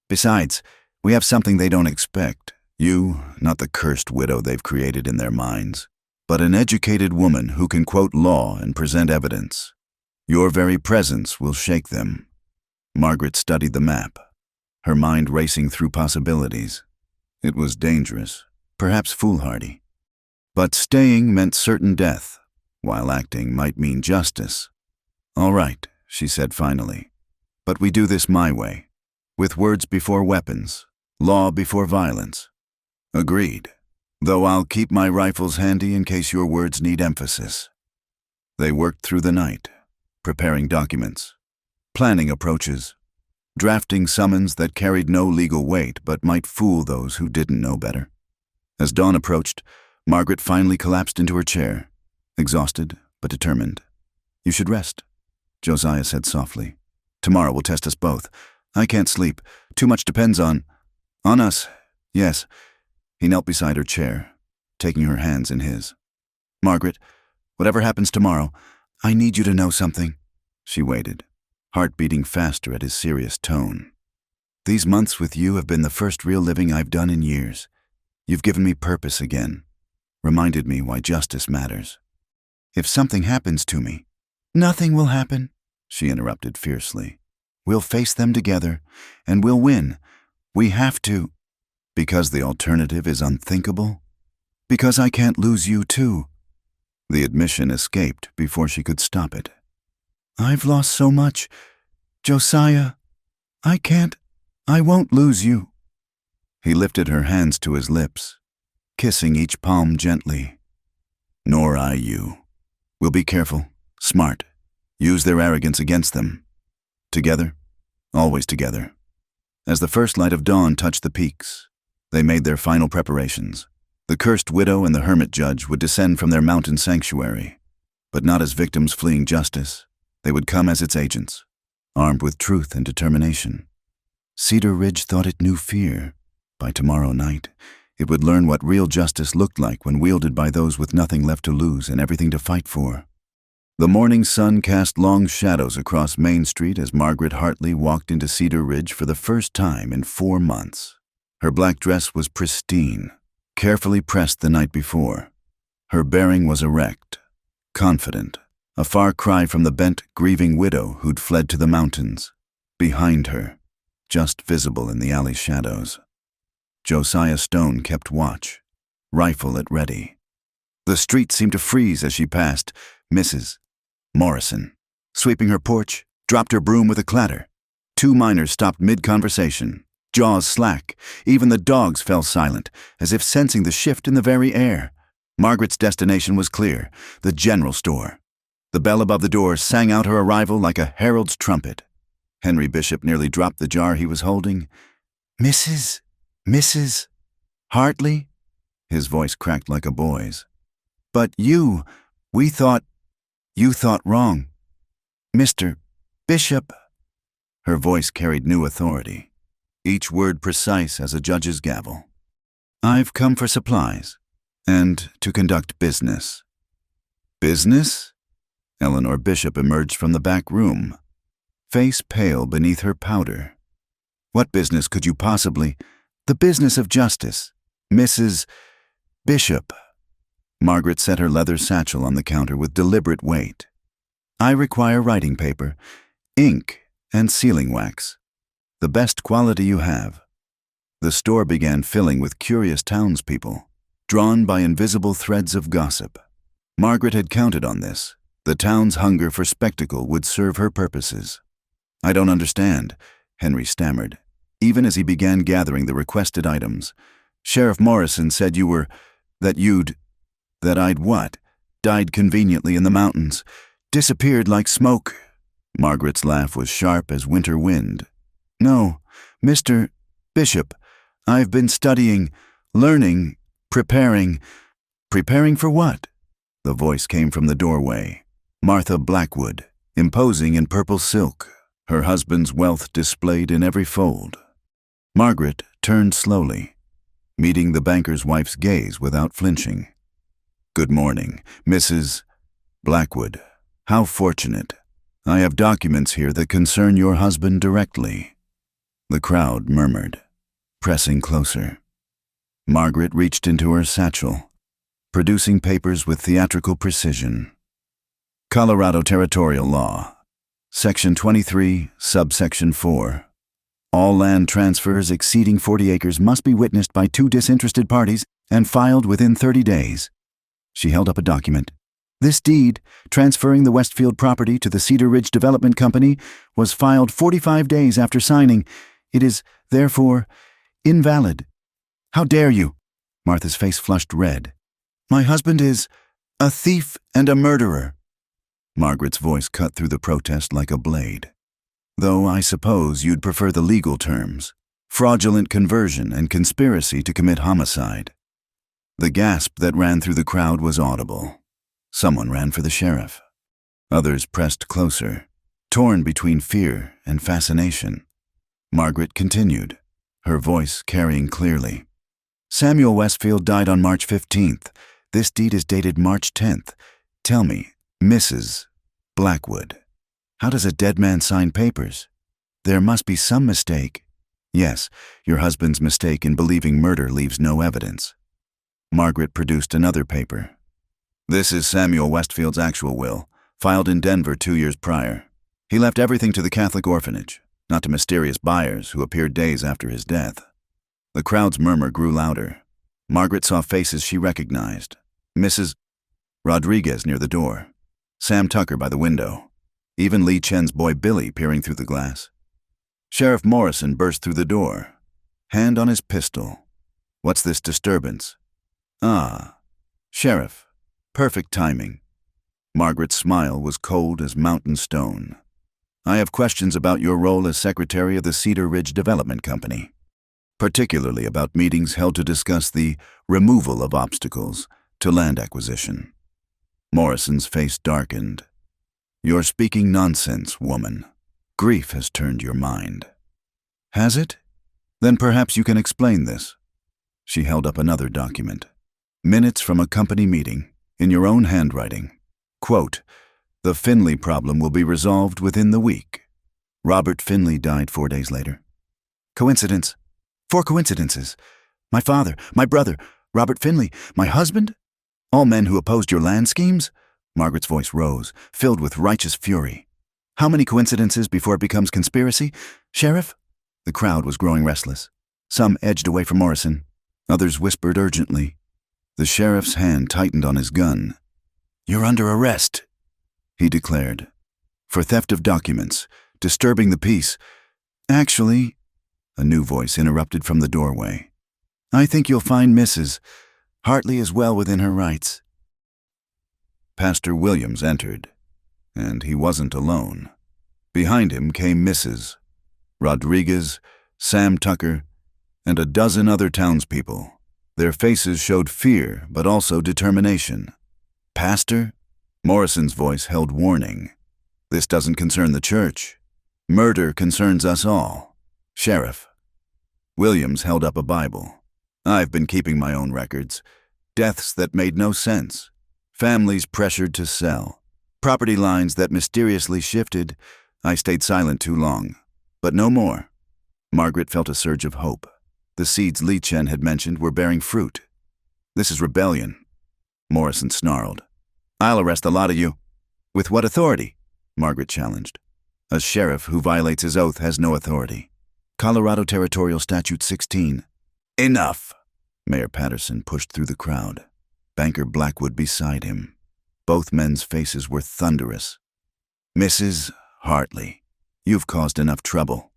"Besides, we have something they don't expect. You, not the cursed widow they've created in their minds, but an educated woman who can quote law and present evidence. Your very presence will shake them." Margaret studied the map, her mind racing through possibilities. It was dangerous, perhaps foolhardy. But staying meant certain death, while acting might mean justice. "All right," she said finally. "But we do this my way, with words before weapons, law before violence." "Agreed, though I'll keep my rifles handy in case your words need emphasis." They worked through the night, preparing documents, planning approaches, drafting summons that carried no legal weight but might fool those who didn't know better. As dawn approached, Margaret finally collapsed into her chair, exhausted but determined. "You should rest," Josiah said softly. "Tomorrow will test us both. I can't sleep. Too much depends on us. Yes. He knelt beside her chair, taking her hands in his. Margaret, whatever happens tomorrow, I need you to know something. She waited, heart beating faster at his serious tone. These months with you have been the first real living I've done in years. You've given me purpose again, reminded me why justice matters. If something happens to me, nothing will happen, she interrupted fiercely. We'll face them together, and we'll win. We have to. Because the alternative is unthinkable? Because I can't lose you too. The admission escaped before she could stop it. I've lost so much. Josiah, I won't lose you. He lifted her hands to his lips, kissing each palm gently. Nor I you. We'll be careful, smart, use their arrogance against them. Together, always together. As the first light of dawn touched the peaks, they made their final preparations. The cursed widow and the hermit judge would descend from their mountain sanctuary, but not as victims fleeing justice. They would come as its agents, armed with truth and determination. Cedar Ridge thought it knew fear. By tomorrow night, it would learn what real justice looked like when wielded by those with nothing left to lose and everything to fight for. The morning sun cast long shadows across Main Street as Margaret Hartley walked into Cedar Ridge for the first time in 4 months. Her black dress was pristine, carefully pressed the night before. Her bearing was erect, confident, a far cry from the bent, grieving widow who'd fled to the mountains. Behind her, just visible in the alley shadows, Josiah Stone kept watch, rifle at ready. The street seemed to freeze as she passed Mrs. Morrison. Sweeping her porch, dropped her broom with a clatter. 2 miners stopped mid-conversation, jaws slack. Even the dogs fell silent, as if sensing the shift in the very air. Margaret's destination was clear, the general store. The bell above the door sang out her arrival like a herald's trumpet. Henry Bishop nearly dropped the jar he was holding. Mrs. Hartley? His voice cracked like a boy's. But you thought wrong. Mr. Bishop. Her voice carried new authority, each word precise as a judge's gavel. I've come for supplies, and to conduct business. Business? Eleanor Bishop emerged from the back room, face pale beneath her powder. What business could you possibly... The business of justice, Mrs. Bishop. Margaret set her leather satchel on the counter with deliberate weight. I require writing paper, ink, and sealing wax. The best quality you have. The store began filling with curious townspeople, drawn by invisible threads of gossip. Margaret had counted on this. The town's hunger for spectacle would serve her purposes. I don't understand, Henry stammered, even as he began gathering the requested items. Sheriff Morrison said that I'd what? Died conveniently in the mountains. Disappeared like smoke. Margaret's laugh was sharp as winter wind. No, Mr. Bishop, I've been studying, learning, preparing. Preparing for what? The voice came from the doorway. Martha Blackwood, imposing in purple silk, her husband's wealth displayed in every fold. Margaret turned slowly, meeting the banker's wife's gaze without flinching. Good morning, Mrs. Blackwood. How fortunate. I have documents here that concern your husband directly. The crowd murmured, pressing closer. Margaret reached into her satchel, producing papers with theatrical precision. Colorado Territorial Law, Section 23, Subsection 4. All land transfers exceeding 40 acres must be witnessed by 2 disinterested parties and filed within 30 days. She held up a document. This deed, transferring the Westfield property to the Cedar Ridge Development Company, was filed 45 days after signing. It is, therefore, invalid. How dare you? Martha's face flushed red. My husband is a thief and a murderer. Margaret's voice cut through the protest like a blade. Though I suppose you'd prefer the legal terms, fraudulent conversion and conspiracy to commit homicide. The gasp that ran through the crowd was audible. Someone ran for the sheriff. Others pressed closer, torn between fear and fascination. Margaret continued, her voice carrying clearly. Samuel Westfield died on March 15th. This deed is dated March 10th. Tell me, Mrs. Blackwood, how does a dead man sign papers? There must be some mistake. Yes, your husband's mistake in believing murder leaves no evidence. Margaret produced another paper. This is Samuel Westfield's actual will, filed in Denver 2 years prior. He left everything to the Catholic orphanage, not to mysterious buyers who appeared days after his death. The crowd's murmur grew louder. Margaret saw faces she recognized. Mrs. Rodriguez near the door, Sam Tucker by the window, even Lee Chen's boy Billy peering through the glass. Sheriff Morrison burst through the door, hand on his pistol. What's this disturbance? Ah, Sheriff, perfect timing. Margaret's smile was cold as mountain stone. I have questions about your role as secretary of the Cedar Ridge Development Company, particularly about meetings held to discuss the removal of obstacles to land acquisition. Morrison's face darkened. You're speaking nonsense, woman. Grief has turned your mind. Has it? Then perhaps you can explain this. She held up another document. Minutes from a company meeting, in your own handwriting. Quote, the Finley problem will be resolved within the week. Robert Finley died 4 days later. Coincidence. 4 coincidences. My father, my brother, Robert Finley, my husband? All men who opposed your land schemes? Margaret's voice rose, filled with righteous fury. How many coincidences before it becomes conspiracy? Sheriff? The crowd was growing restless. Some edged away from Morrison. Others whispered urgently. The sheriff's hand tightened on his gun. You're under arrest, he declared, for theft of documents, disturbing the peace. Actually, a new voice interrupted from the doorway. I think you'll find Mrs. Hartley is well within her rights. Pastor Williams entered, and he wasn't alone. Behind him came Mrs. Rodriguez, Sam Tucker, and a dozen other townspeople. Their faces showed fear, but also determination. Pastor? Morrison's voice held warning. This doesn't concern the church. Murder concerns us all. Sheriff. Williams held up a Bible. I've been keeping my own records. Deaths that made no sense. Families pressured to sell. Property lines that mysteriously shifted. I stayed silent too long. But no more. Margaret felt a surge of hope. The seeds Lee Chen had mentioned were bearing fruit. This is rebellion. Morrison snarled. I'll arrest a lot of you. With what authority? Margaret challenged. A sheriff who violates his oath has no authority. Colorado Territorial Statute 16. Enough! Mayor Patterson pushed through the crowd, Banker Blackwood beside him. Both men's faces were thunderous. Mrs. Hartley, you've caused enough trouble.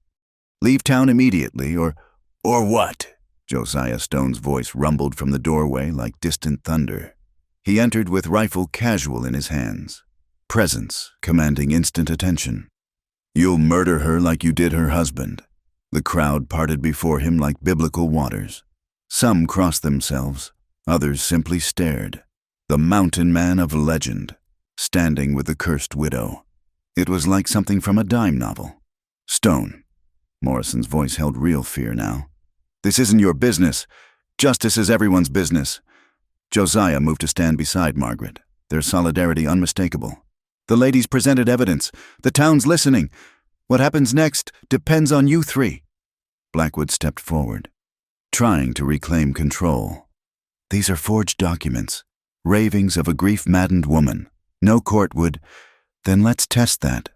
Leave town immediately, or what? Josiah Stone's voice rumbled from the doorway like distant thunder. He entered with rifle casual in his hands, presence commanding instant attention. You'll murder her like you did her husband. The crowd parted before him like biblical waters. Some crossed themselves, others simply stared. The mountain man of legend, standing with the cursed widow. It was like something from a dime novel. Stone. Morrison's voice held real fear now. This isn't your business. Justice is everyone's business. Josiah moved to stand beside Margaret, their solidarity unmistakable. The ladies presented evidence. The town's listening. What happens next depends on you three. Blackwood stepped forward, trying to reclaim control. These are forged documents, ravings of a grief-maddened woman. No court would. Then let's test that.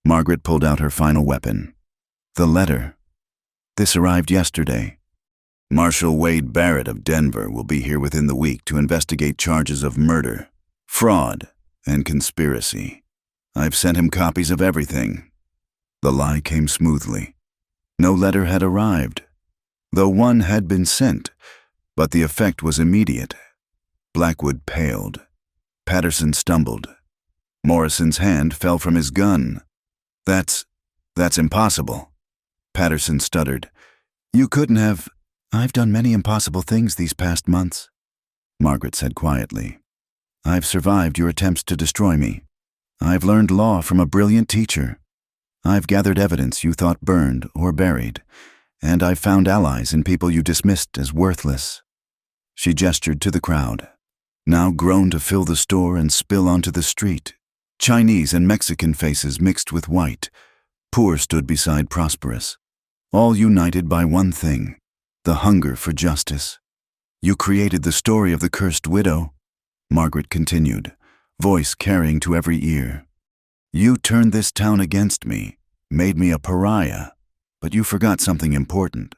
Margaret pulled out her final weapon. The letter. This arrived yesterday. Marshal Wade Barrett of Denver will be here within the week to investigate charges of murder, fraud, and conspiracy. I've sent him copies of everything. The lie came smoothly. No letter had arrived, though one had been sent, but the effect was immediate. Blackwood paled. Patterson stumbled. Morrison's hand fell from his gun. That's impossible. Patterson stuttered. You couldn't have. I've done many impossible things these past months, Margaret said quietly. I've survived your attempts to destroy me. I've learned law from a brilliant teacher. I've gathered evidence you thought burned or buried, and I've found allies in people you dismissed as worthless." She gestured to the crowd, now grown to fill the store and spill onto the street. Chinese and Mexican faces mixed with white. Poor stood beside prosperous, all united by one thing, the hunger for justice. "You created the story of the cursed widow," Margaret continued, voice carrying to every ear. "You turned this town against me, made me a pariah, but you forgot something important.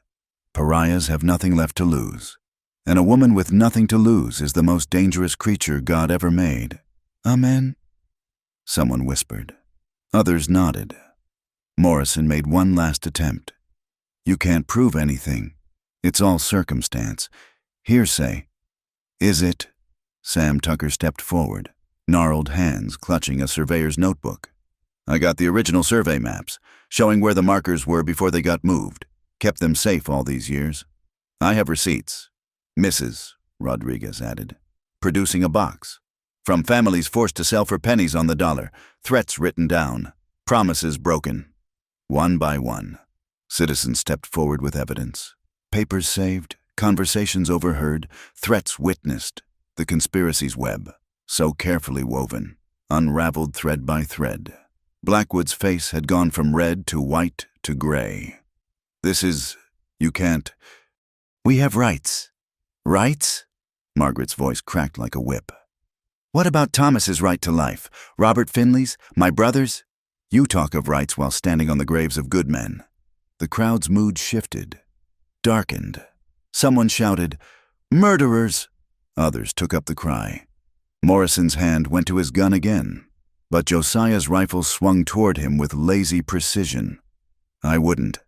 Pariahs have nothing left to lose, and a woman with nothing to lose is the most dangerous creature God ever made." "Amen," someone whispered. Others nodded. Morrison made one last attempt. "You can't prove anything. It's all circumstance. Hearsay." "Is it?" Sam Tucker stepped forward, gnarled hands clutching a surveyor's notebook. "I got the original survey maps, showing where the markers were before they got moved. Kept them safe all these years. I have receipts." "Mrs." Rodriguez added, producing a box. "From families forced to sell for pennies on the dollar, threats written down, promises broken." One by one, citizens stepped forward with evidence. Papers saved, conversations overheard, threats witnessed, the conspiracy's web, so carefully woven, unraveled thread by thread. Blackwood's face had gone from red to white to gray. "This is... you can't..." "We have rights." "Rights?" Margaret's voice cracked like a whip. "What about Thomas's right to life? Robert Finley's? My brother's? You talk of rights while standing on the graves of good men." The crowd's mood shifted, darkened. Someone shouted, "Murderers!" Others took up the cry. Morrison's hand went to his gun again, but Josiah's rifle swung toward him with lazy precision. "I wouldn't,"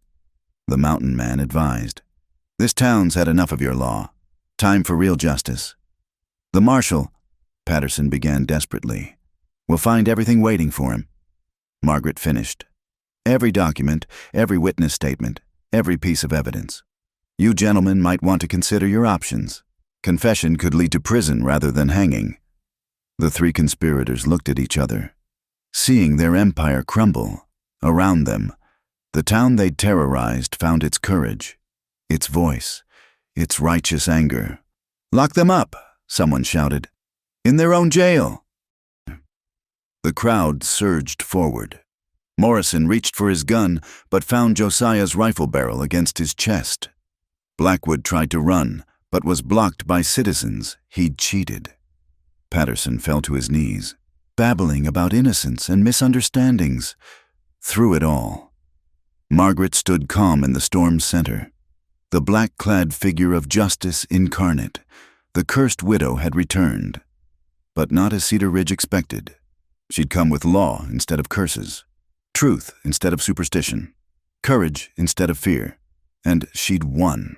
the mountain man advised. "This town's had enough of your law. Time for real justice." "The marshal," Patterson began desperately, "will find everything waiting for him." Margaret finished. "Every document, every witness statement, every piece of evidence. You gentlemen might want to consider your options. Confession could lead to prison rather than hanging." The three conspirators looked at each other, seeing their empire crumble. Around them, the town they'd terrorized found its courage, its voice, its righteous anger. "Lock them up," someone shouted. "In their own jail." The crowd surged forward. Morrison reached for his gun, but found Josiah's rifle barrel against his chest. Blackwood tried to run, but was blocked by citizens he'd cheated. Patterson fell to his knees, babbling about innocence and misunderstandings. Through it all, Margaret stood calm in the storm's center. The black-clad figure of justice incarnate. The cursed widow had returned, but not as Cedar Ridge expected. She'd come with law instead of curses, truth instead of superstition, courage instead of fear, and she'd won.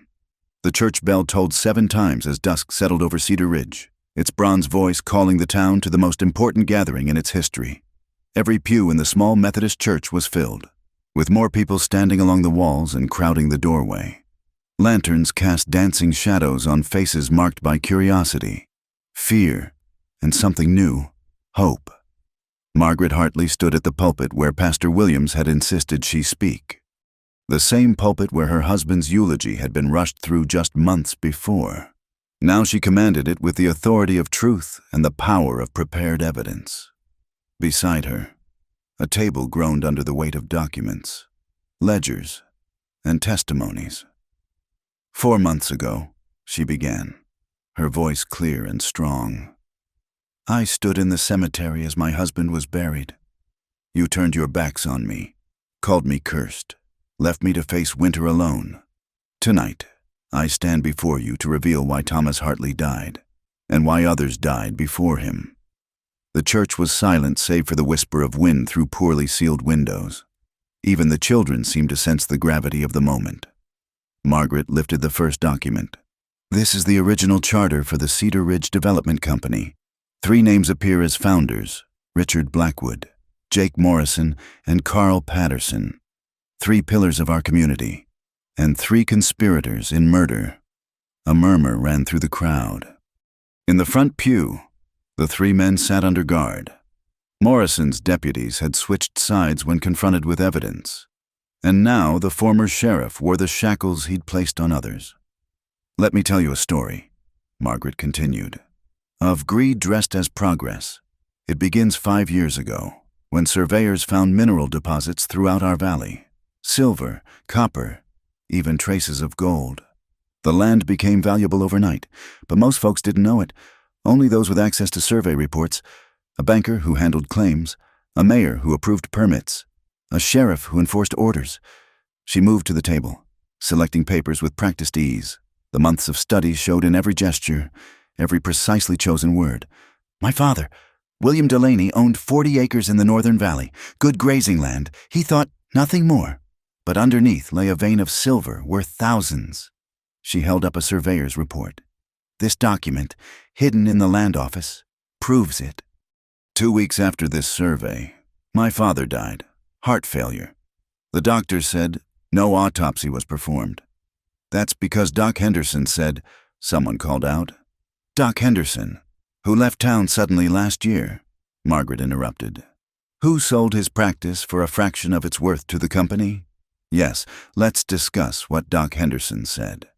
The church bell tolled 7 times as dusk settled over Cedar Ridge, its bronze voice calling the town to the most important gathering in its history. Every pew in the small Methodist church was filled, with more people standing along the walls and crowding the doorway. Lanterns cast dancing shadows on faces marked by curiosity, fear, and something new, hope. Margaret Hartley stood at the pulpit where Pastor Williams had insisted she speak. The same pulpit where her husband's eulogy had been rushed through just months before. Now she commanded it with the authority of truth and the power of prepared evidence. Beside her, a table groaned under the weight of documents, ledgers, and testimonies. 4 months ago, she began, her voice clear and strong. I stood in the cemetery as my husband was buried. You turned your backs on me, called me cursed, left me to face winter alone. Tonight, I stand before you to reveal why Thomas Hartley died, and why others died before him. The church was silent save for the whisper of wind through poorly sealed windows. Even the children seemed to sense the gravity of the moment. Margaret lifted the first document. This is the original charter for the Cedar Ridge Development Company. 3 names appear as founders: Richard Blackwood, Jake Morrison, and Carl Patterson. 3 pillars of our community, and 3 conspirators in murder. A murmur ran through the crowd. In the front pew, the 3 men sat under guard. Morrison's deputies had switched sides when confronted with evidence, and now the former sheriff wore the shackles he'd placed on others. "Let me tell you a story," Margaret continued, "of greed dressed as progress. It begins 5 years ago, when surveyors found mineral deposits throughout our valley. Silver, copper, even traces of gold. The land became valuable overnight, but most folks didn't know it. Only those with access to survey reports, a banker who handled claims, a mayor who approved permits, a sheriff who enforced orders." She moved to the table, selecting papers with practiced ease. The months of study showed in every gesture, every precisely chosen word. "My father, William Delaney, owned 40 acres in the Northern Valley, good grazing land. He thought nothing more. But underneath lay a vein of silver worth thousands." She held up a surveyor's report. "This document, hidden in the land office, proves it." 2 weeks after this survey, my father died. Heart failure. The doctors said no autopsy was performed. "That's because Doc Henderson said," someone called out. "Doc Henderson, who left town suddenly last year," Margaret interrupted. "Who sold his practice for a fraction of its worth to the company? Yes, let's discuss what Doc Henderson said."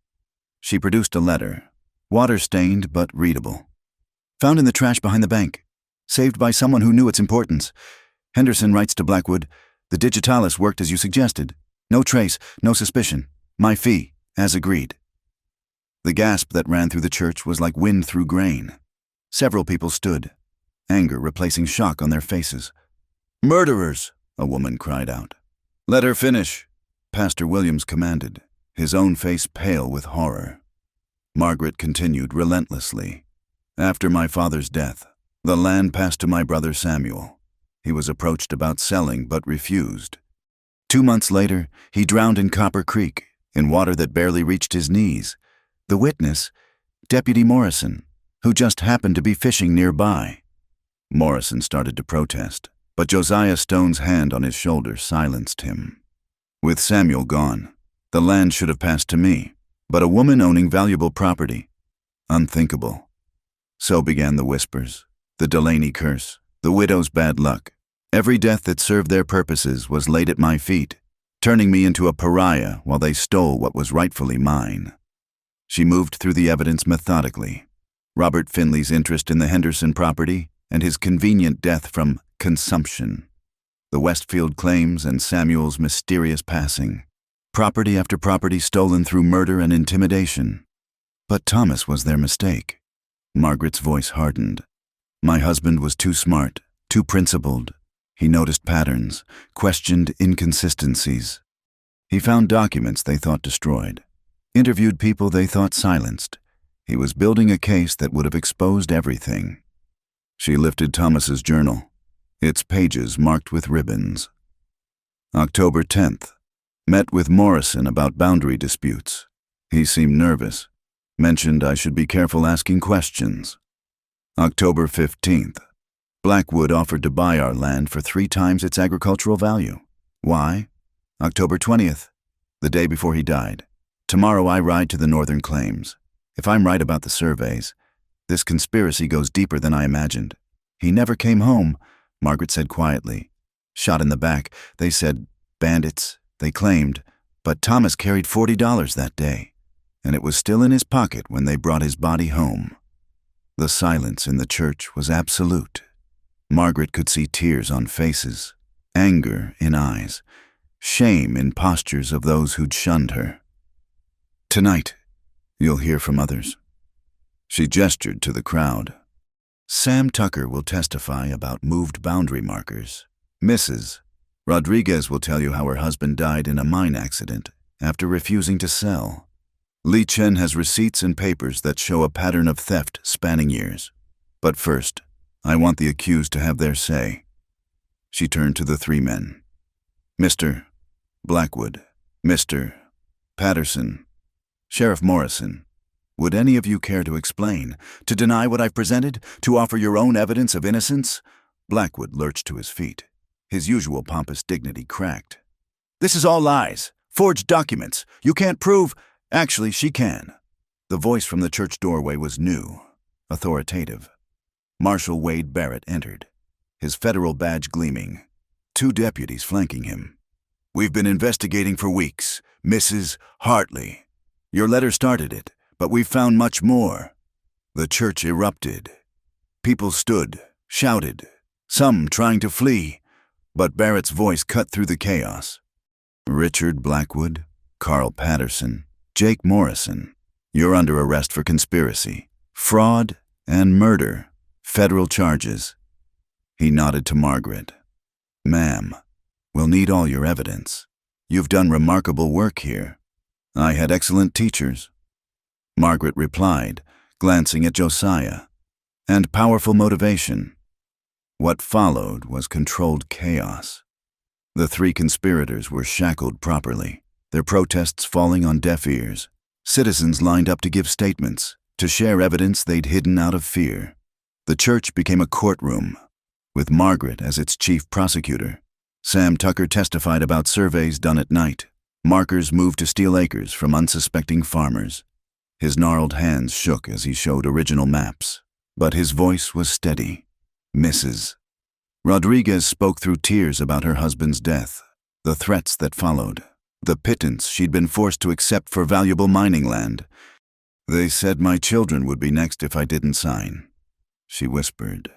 She produced a letter, water-stained but readable. "Found in the trash behind the bank. Saved by someone who knew its importance. Henderson writes to Blackwood, 'The digitalis worked as you suggested. No trace, no suspicion. My fee, as agreed.'" The gasp that ran through the church was like wind through grain. Several people stood, anger replacing shock on their faces. "Murderers!" a woman cried out. "Let her finish," Pastor Williams commanded, his own face pale with horror. Margaret continued relentlessly. "After my father's death, the land passed to my brother Samuel. He was approached about selling but refused. 2 months later, he drowned in Copper Creek, in water that barely reached his knees. The witness, Deputy Morrison, who just happened to be fishing nearby." Morrison started to protest, but Josiah Stone's hand on his shoulder silenced him. "With Samuel gone, the land should have passed to me, but a woman owning valuable property. Unthinkable." So began the whispers, the Delaney curse, the widow's bad luck. Every death that served their purposes was laid at my feet, turning me into a pariah while they stole what was rightfully mine. She moved through the evidence methodically. Robert Finley's interest in the Henderson property and his convenient death from consumption. The Westfield claims and Samuel's mysterious passing. Property after property stolen through murder and intimidation. But Thomas was their mistake. Margaret's voice hardened. "My husband was too smart, too principled. He noticed patterns, questioned inconsistencies. He found documents they thought destroyed, interviewed people they thought silenced. He was building a case that would have exposed everything." She lifted Thomas's journal, its pages marked with ribbons. October 10th. Met with Morrison about boundary disputes. He seemed nervous. Mentioned I should be careful asking questions. October 15th. Blackwood offered to buy our land for 3 times its agricultural value. Why? October 20th, the day before he died. "Tomorrow I ride to the Northern Claims. If I'm right about the surveys, this conspiracy goes deeper than I imagined. He never came home," Margaret said quietly. "Shot in the back. They said bandits, they claimed, but Thomas carried $40 that day, and it was still in his pocket when they brought his body home." The silence in the church was absolute. Margaret could see tears on faces, anger in eyes, shame in postures of those who'd shunned her. "Tonight, you'll hear from others." She gestured to the crowd. "Sam Tucker will testify about moved boundary markers. Mrs. Rodriguez will tell you how her husband died in a mine accident after refusing to sell. Lee Chen has receipts and papers that show a pattern of theft spanning years. But first, I want the accused to have their say." She turned to the 3 men. "Mr. Blackwood, Mr. Patterson, Sheriff Morrison, would any of you care to explain, to deny what I've presented, to offer your own evidence of innocence?" Blackwood lurched to his feet. His usual pompous dignity cracked. "This is all lies, forged documents. You can't prove—" "Actually, she can." The voice from the church doorway was new, authoritative. Marshal Wade Barrett entered. his federal badge gleaming. 2 deputies flanking him. "We've been investigating for weeks, Mrs. Hartley. Your letter started it, but we've found much more." The church erupted. People stood, shouted, some trying to flee, but Barrett's voice cut through the chaos. "Richard Blackwood, Carl Patterson, Jake Morrison, you're under arrest for conspiracy, fraud, and murder, federal charges." He nodded to Margaret. "Ma'am, we'll need all your evidence. You've done remarkable work here. I had excellent teachers." Margaret replied, glancing at Josiah. "And powerful motivation." What followed was controlled chaos. The 3 conspirators were shackled properly, their protests falling on deaf ears. Citizens lined up to give statements, to share evidence they'd hidden out of fear. The church became a courtroom, with Margaret as its chief prosecutor. Sam Tucker testified about surveys done at night, markers moved to Steel Acres from unsuspecting farmers. His gnarled hands shook as he showed original maps, but his voice was steady. "Mrs. Rodriguez spoke through tears about her husband's death, the threats that followed, the pittance she'd been forced to accept for valuable mining land. They said my children would be next if I didn't sign," she whispered.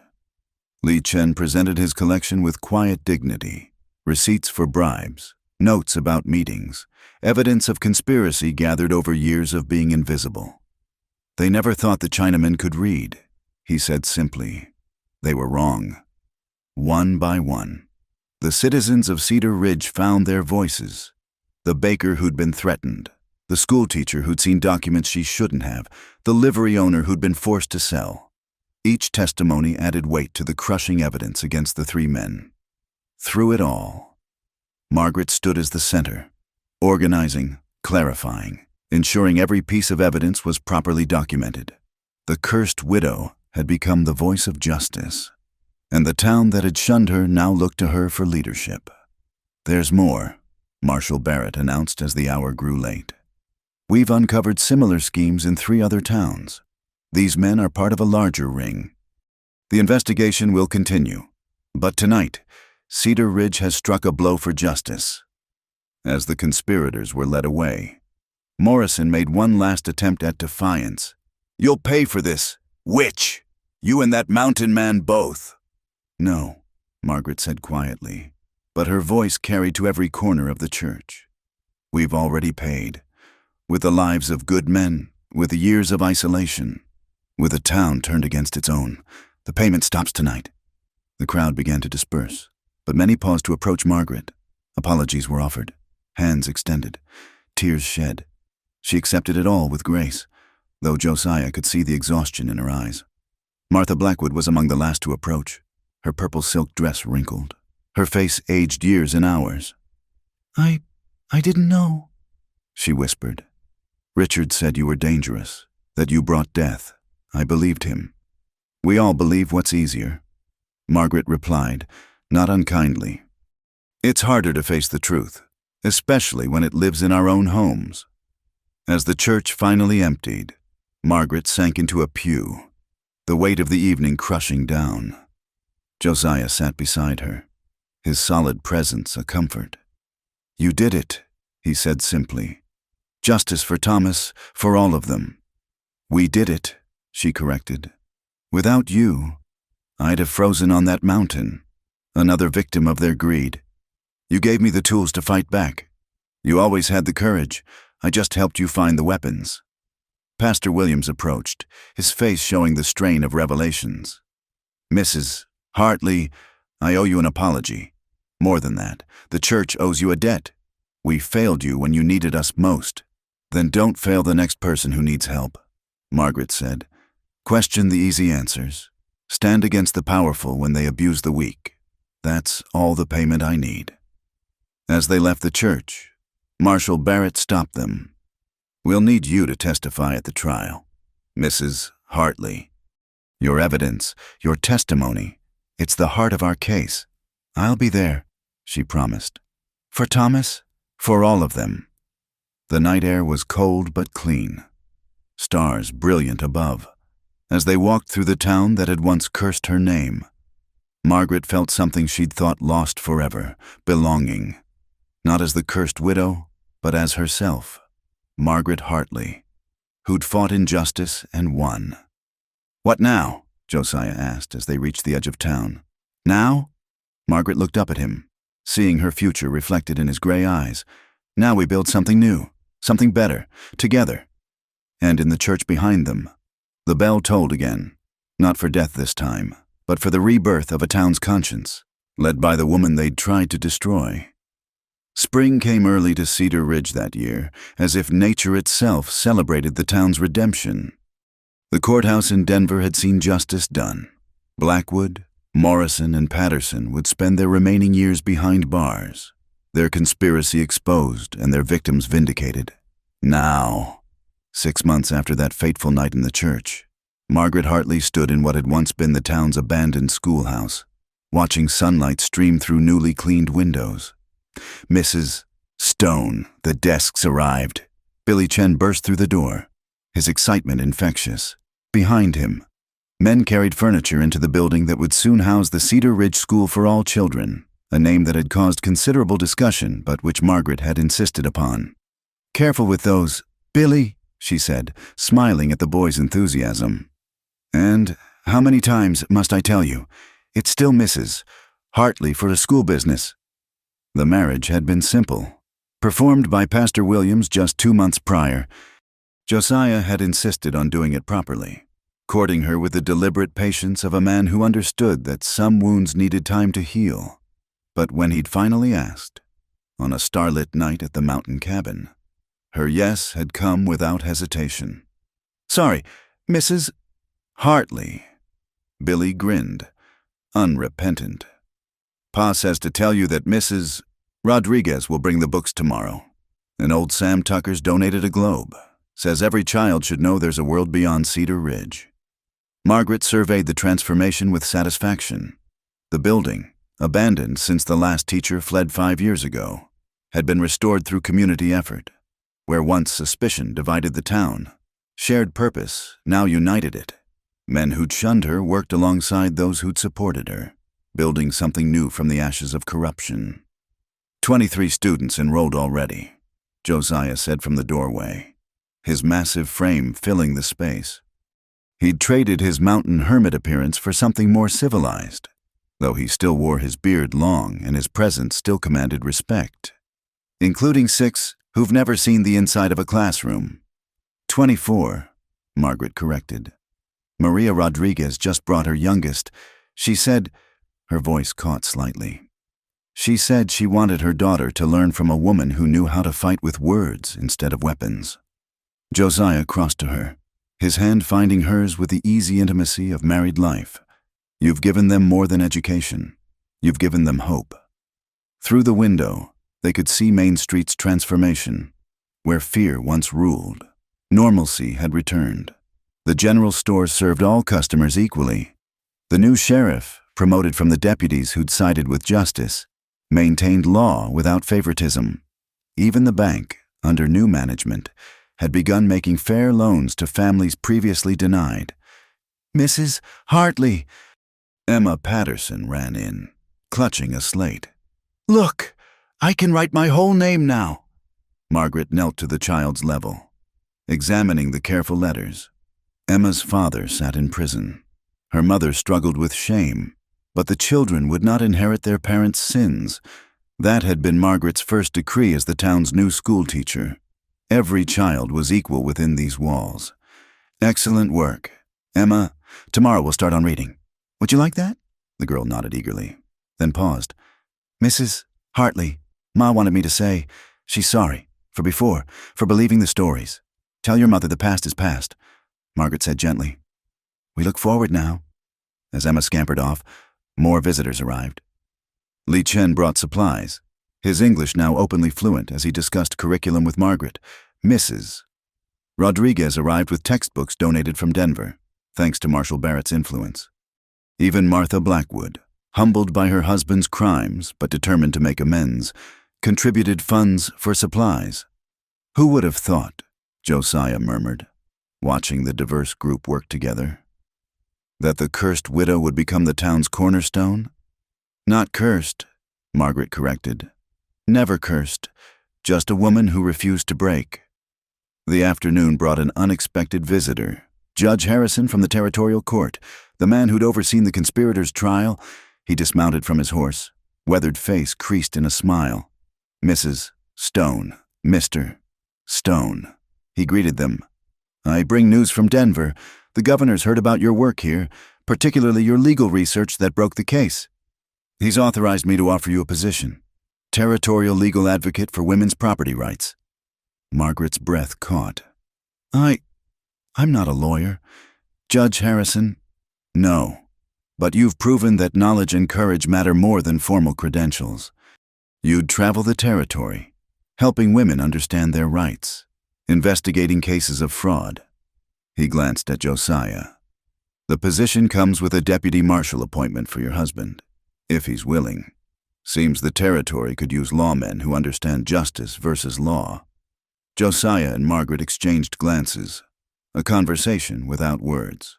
Lee Chen presented his collection with quiet dignity, receipts for bribes, notes about meetings, evidence of conspiracy gathered over years of being invisible. "They never thought the Chinamen could read," he said simply. They were wrong. One by one, the citizens of Cedar Ridge found their voices. The baker who'd been threatened, the schoolteacher who'd seen documents she shouldn't have, the livery owner who'd been forced to sell. Each testimony added weight to the crushing evidence against the 3 men. Through it all, Margaret stood as the center, organizing, clarifying, ensuring every piece of evidence was properly documented. The cursed widow had become the voice of justice, and the town that had shunned her now looked to her for leadership. "There's more," Marshal Barrett announced as the hour grew late. "We've uncovered similar schemes in 3 other towns. These men are part of a larger ring. The investigation will continue, but tonight, Cedar Ridge has struck a blow for justice." As the conspirators were led away, Morrison made one last attempt at defiance. "You'll pay for this, witch! You and that mountain man both." "No," Margaret said quietly, but her voice carried to every corner of the church. "We've already paid, with the lives of good men, with the years of isolation. With a town turned against its own, the payment stops tonight." The crowd began to disperse, but many paused to approach Margaret. Apologies were offered, hands extended, tears shed. She accepted it all with grace, though Josiah could see the exhaustion in her eyes. Martha Blackwood was among the last to approach, her purple silk dress wrinkled, her face aged years and hours. I didn't know," she whispered. "Richard said you were dangerous, that you brought death. I believed him. We all believe what's easier," Margaret replied, not unkindly. "It's harder to face the truth, especially when it lives in our own homes." As the church finally emptied, Margaret sank into a pew, the weight of the evening crushing down. Josiah sat beside her, his solid presence a comfort. "You did it," he said simply. "Justice for Thomas, for all of them." "We did it," she corrected. "Without you, I'd have frozen on that mountain, another victim of their greed. You gave me the tools to fight back. You always had the courage. I just helped you find the weapons." Pastor Williams approached, his face showing the strain of revelations. "Mrs. Hartley, I owe you an apology. More than that, the church owes you a debt. We failed you when you needed us most. Then don't fail the next person who needs help," Margaret said. "Question the easy answers. Stand against the powerful when they abuse the weak. That's all the payment I need." As they left the church, Marshal Barrett stopped them. "We'll need you to testify at the trial, Mrs. Hartley. Your evidence, your testimony, it's the heart of our case." "I'll be there," she promised. "For Thomas, for all of them." The night air was cold but clean, stars brilliant above, as they walked through the town that had once cursed her name. Margaret felt something she'd thought lost forever, belonging. Not as the cursed widow, but as herself, Margaret Hartley, who'd fought injustice and won. "What now?" Josiah asked as they reached the edge of town. "Now?" Margaret looked up at him, seeing her future reflected in his gray eyes. "Now we build something new, something better, together." And in the church behind them, the bell tolled again, not for death this time, but for the rebirth of a town's conscience, led by the woman they'd tried to destroy. Spring came early to Cedar Ridge that year, as if nature itself celebrated the town's redemption. The courthouse in Denver had seen justice done. Blackwood, Morrison, and Patterson would spend their remaining years behind bars, their conspiracy exposed and their victims vindicated. Now, 6 months after that fateful night in the church, Margaret Hartley stood in what had once been the town's abandoned schoolhouse, watching sunlight stream through newly cleaned windows. "Mrs. Stone, the desks arrived." Billy Chen burst through the door, his excitement infectious. Behind him, men carried furniture into the building that would soon house the Cedar Ridge School for All Children, a name that had caused considerable discussion but which Margaret had insisted upon. "Careful with those, Billy," she said, smiling at the boy's enthusiasm. "And how many times must I tell you? It's still Mrs. Hartley for a school business." The marriage had been simple, performed by Pastor Williams just 2 months prior. Josiah had insisted on doing it properly, courting her with the deliberate patience of a man who understood that some wounds needed time to heal. But when he'd finally asked, on a starlit night at the mountain cabin, her yes had come without hesitation. "Sorry, Mrs. Hartley." Billy grinned, unrepentant. "Pa says to tell you that Mrs. Rodriguez will bring the books tomorrow. And old Sam Tucker's donated a globe. Says every child should know there's a world beyond Cedar Ridge." Margaret surveyed the transformation with satisfaction. The building, abandoned since the last teacher fled 5 years ago, had been restored through community effort. Where once suspicion divided the town, shared purpose now united it. Men who'd shunned her worked alongside those who'd supported her, building something new from the ashes of corruption. 23 students enrolled already, Josiah said from the doorway, his massive frame filling the space. He'd traded his mountain hermit appearance for something more civilized, though he still wore his beard long and his presence still commanded respect. "Including 6 who've never seen the inside of a classroom." 24, Margaret corrected. "Maria Rodriguez just brought her youngest. She said," her voice caught slightly, "she said she wanted her daughter to learn from a woman who knew how to fight with words instead of weapons." Josiah crossed to her, his hand finding hers with the easy intimacy of married life. "You've given them more than education. You've given them hope." Through the window, they could see Main Street's transformation. Where fear once ruled, normalcy had returned. The general store served all customers equally. The new sheriff, promoted from the deputies who'd sided with justice, maintained law without favoritism. Even the bank, under new management, had begun making fair loans to families previously denied. "Mrs. Hartley!" Emma Patterson ran in, clutching a slate. "Look, I can write my whole name now." Margaret knelt to the child's level, examining the careful letters. Emma's father sat in prison. Her mother struggled with shame, but the children would not inherit their parents' sins. That had been Margaret's first decree as the town's new school teacher. Every child was equal within these walls. "Excellent work. Emma, tomorrow we'll start on reading. Would you like that?" The girl nodded eagerly, then paused. "Mrs. Hartley, Ma wanted me to say she's sorry for before, for believing the stories. Tell your mother the past is past," Margaret said gently. "We look forward now." As Emma scampered off, more visitors arrived. Li Chen brought supplies, his English now openly fluent as he discussed curriculum with Margaret. Mrs. Rodriguez arrived with textbooks donated from Denver, thanks to Marshall Barrett's influence. Even Martha Blackwood, humbled by her husband's crimes but determined to make amends, contributed funds for supplies. "Who would have thought?" Josiah murmured, watching the diverse group work together. That the cursed widow would become the town's cornerstone? Not cursed, Margaret corrected. Never cursed, just a woman who refused to break. The afternoon brought an unexpected visitor. Judge Harrison from the territorial court, the man who'd overseen the conspirators' trial. He dismounted from his horse, weathered face creased in a smile. Mrs. Stone, Mr. Stone. He greeted them. I bring news from Denver. The governor's heard about your work here, particularly your legal research that broke the case. He's authorized me to offer you a position. Territorial legal advocate for women's property rights. Margaret's breath caught. I'm not a lawyer. Judge Harrison, no. But you've proven that knowledge and courage matter more than formal credentials. You'd travel the territory, helping women understand their rights, investigating cases of fraud. He glanced at Josiah. The position comes with a deputy marshal appointment for your husband, if he's willing. Seems the territory could use lawmen who understand justice versus law. Josiah and Margaret exchanged glances, a conversation without words.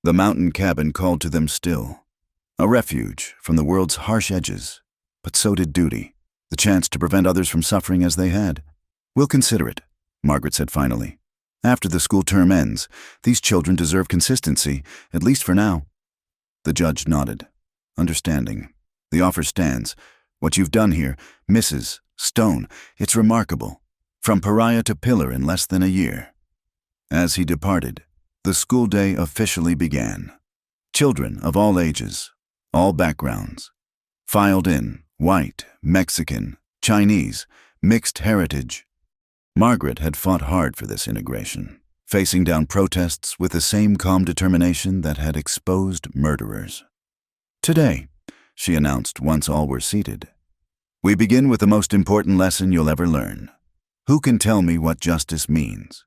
The mountain cabin called to them still, a refuge from the world's harsh edges, but so did duty, the chance to prevent others from suffering as they had. We'll consider it, Margaret said finally. After the school term ends, these children deserve consistency, at least for now. The judge nodded, understanding. The offer stands. What you've done here, Mrs. Stone, it's remarkable. From pariah to pillar in less than a year. As he departed, the school day officially began. Children of all ages, all backgrounds, filed in, white, Mexican, Chinese, mixed heritage. Margaret had fought hard for this integration, facing down protests with the same calm determination that had exposed murderers. Today, she announced once all were seated, we begin with the most important lesson you'll ever learn. Who can tell me what justice means?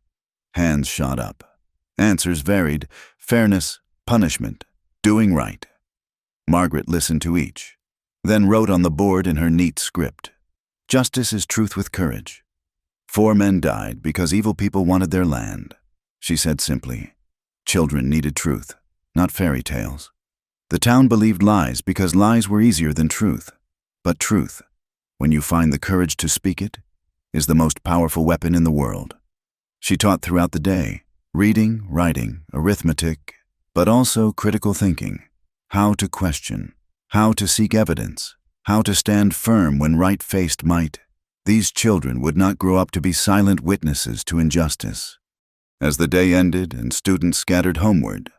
Hands shot up. Answers varied: fairness, punishment, doing right. Margaret listened to each, then wrote on the board in her neat script. Justice is truth with courage. 4 men died because evil people wanted their land, she said simply. Children needed truth, not fairy tales. The town believed lies because lies were easier than truth. But truth, when you find the courage to speak it, is the most powerful weapon in the world. She taught throughout the day, reading, writing, arithmetic, but also critical thinking, how to question, how to seek evidence, how to stand firm when right-faced might. These children would not grow up to be silent witnesses to injustice. As the day ended and students scattered homeward,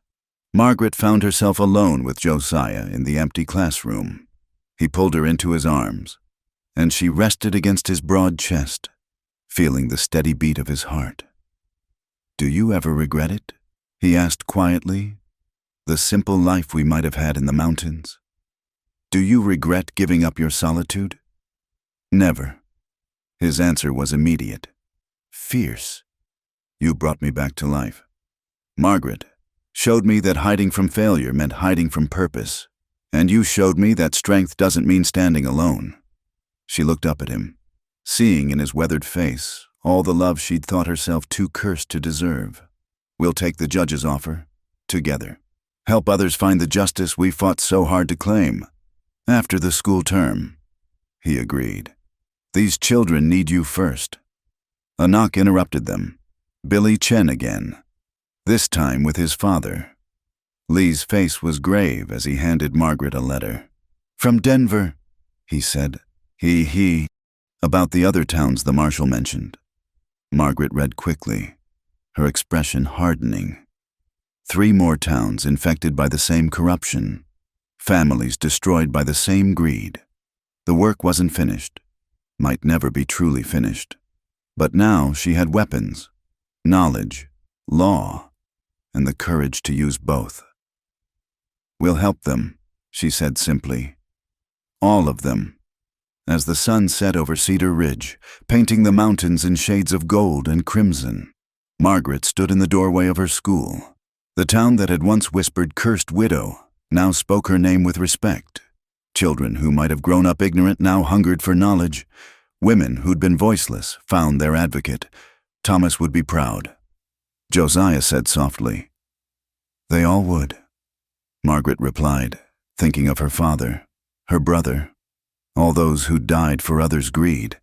Margaret found herself alone with Josiah in the empty classroom. He pulled her into his arms, and she rested against his broad chest, feeling the steady beat of his heart. Do you ever regret it? He asked quietly. The simple life we might have had in the mountains. Do you regret giving up your solitude? Never. His answer was immediate, fierce. You brought me back to life. Margaret showed me that hiding from failure meant hiding from purpose, and you showed me that strength doesn't mean standing alone. She looked up at him, seeing in his weathered face all the love she'd thought herself too cursed to deserve. We'll take the judge's offer, together. Help others find the justice we fought so hard to claim. After the school term, he agreed. These children need you first. A knock interrupted them. Billy Chen again, this time with his father. Lee's face was grave as he handed Margaret a letter. From Denver, he said. He, about the other towns the marshal mentioned. Margaret read quickly, her expression hardening. 3 more towns infected by the same corruption. Families destroyed by the same greed. The work wasn't finished. Might never be truly finished. But now she had weapons, knowledge, law, and the courage to use both. We'll help them, she said simply. All of them. As the sun set over Cedar Ridge, painting the mountains in shades of gold and crimson, Margaret stood in the doorway of her school. The town that had once whispered cursed widow now spoke her name with respect. Children who might have grown up ignorant now hungered for knowledge. Women who'd been voiceless found their advocate. Thomas would be proud. Josiah said softly, they all would. Margaret replied, thinking of her father, her brother, all those who died for others' greed.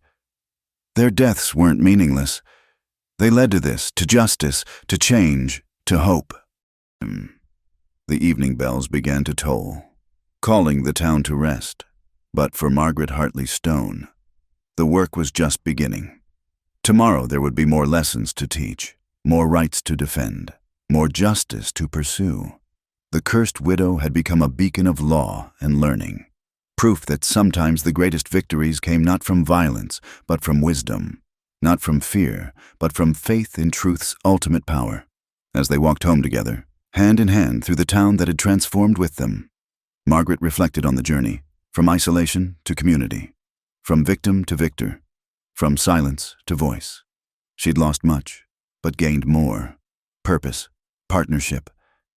Their deaths weren't meaningless. They led to this, to justice, to change, to hope. The evening bells began to toll, calling the town to rest. But for Margaret Hartley Stone, the work was just beginning. Tomorrow there would be more lessons to teach, more rights to defend, more justice to pursue. The cursed widow had become a beacon of law and learning, proof that sometimes the greatest victories came not from violence, but from wisdom, not from fear, but from faith in truth's ultimate power. As they walked home together, hand in hand through the town that had transformed with them, Margaret reflected on the journey, from isolation to community, from victim to victor, from silence to voice. She'd lost much, but gained more: purpose, partnership,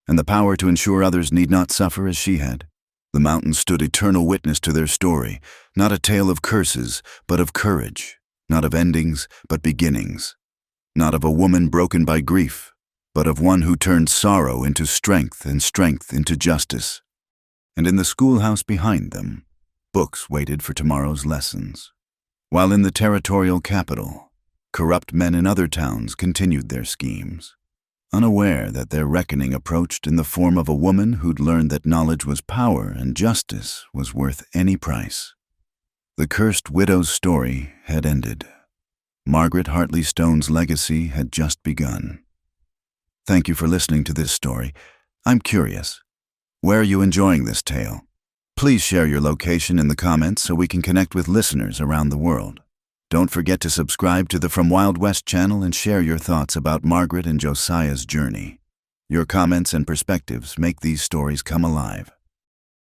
and the power to ensure others need not suffer as she had. The mountains stood eternal witness to their story, not a tale of curses, but of courage, not of endings, but beginnings, not of a woman broken by grief, but of one who turned sorrow into strength and strength into justice. And in the schoolhouse behind them, books waited for tomorrow's lessons. While in the territorial capital, corrupt men in other towns continued their schemes, unaware that their reckoning approached in the form of a woman who'd learned that knowledge was power and justice was worth any price. The cursed widow's story had ended. Margaret Hartley Stone's legacy had just begun. Thank you for listening to this story. I'm curious. Where are you enjoying this tale? Please share your location in the comments so we can connect with listeners around the world. Don't forget to subscribe to the From Wild West channel and share your thoughts about Margaret and Josiah's journey. Your comments and perspectives make these stories come alive.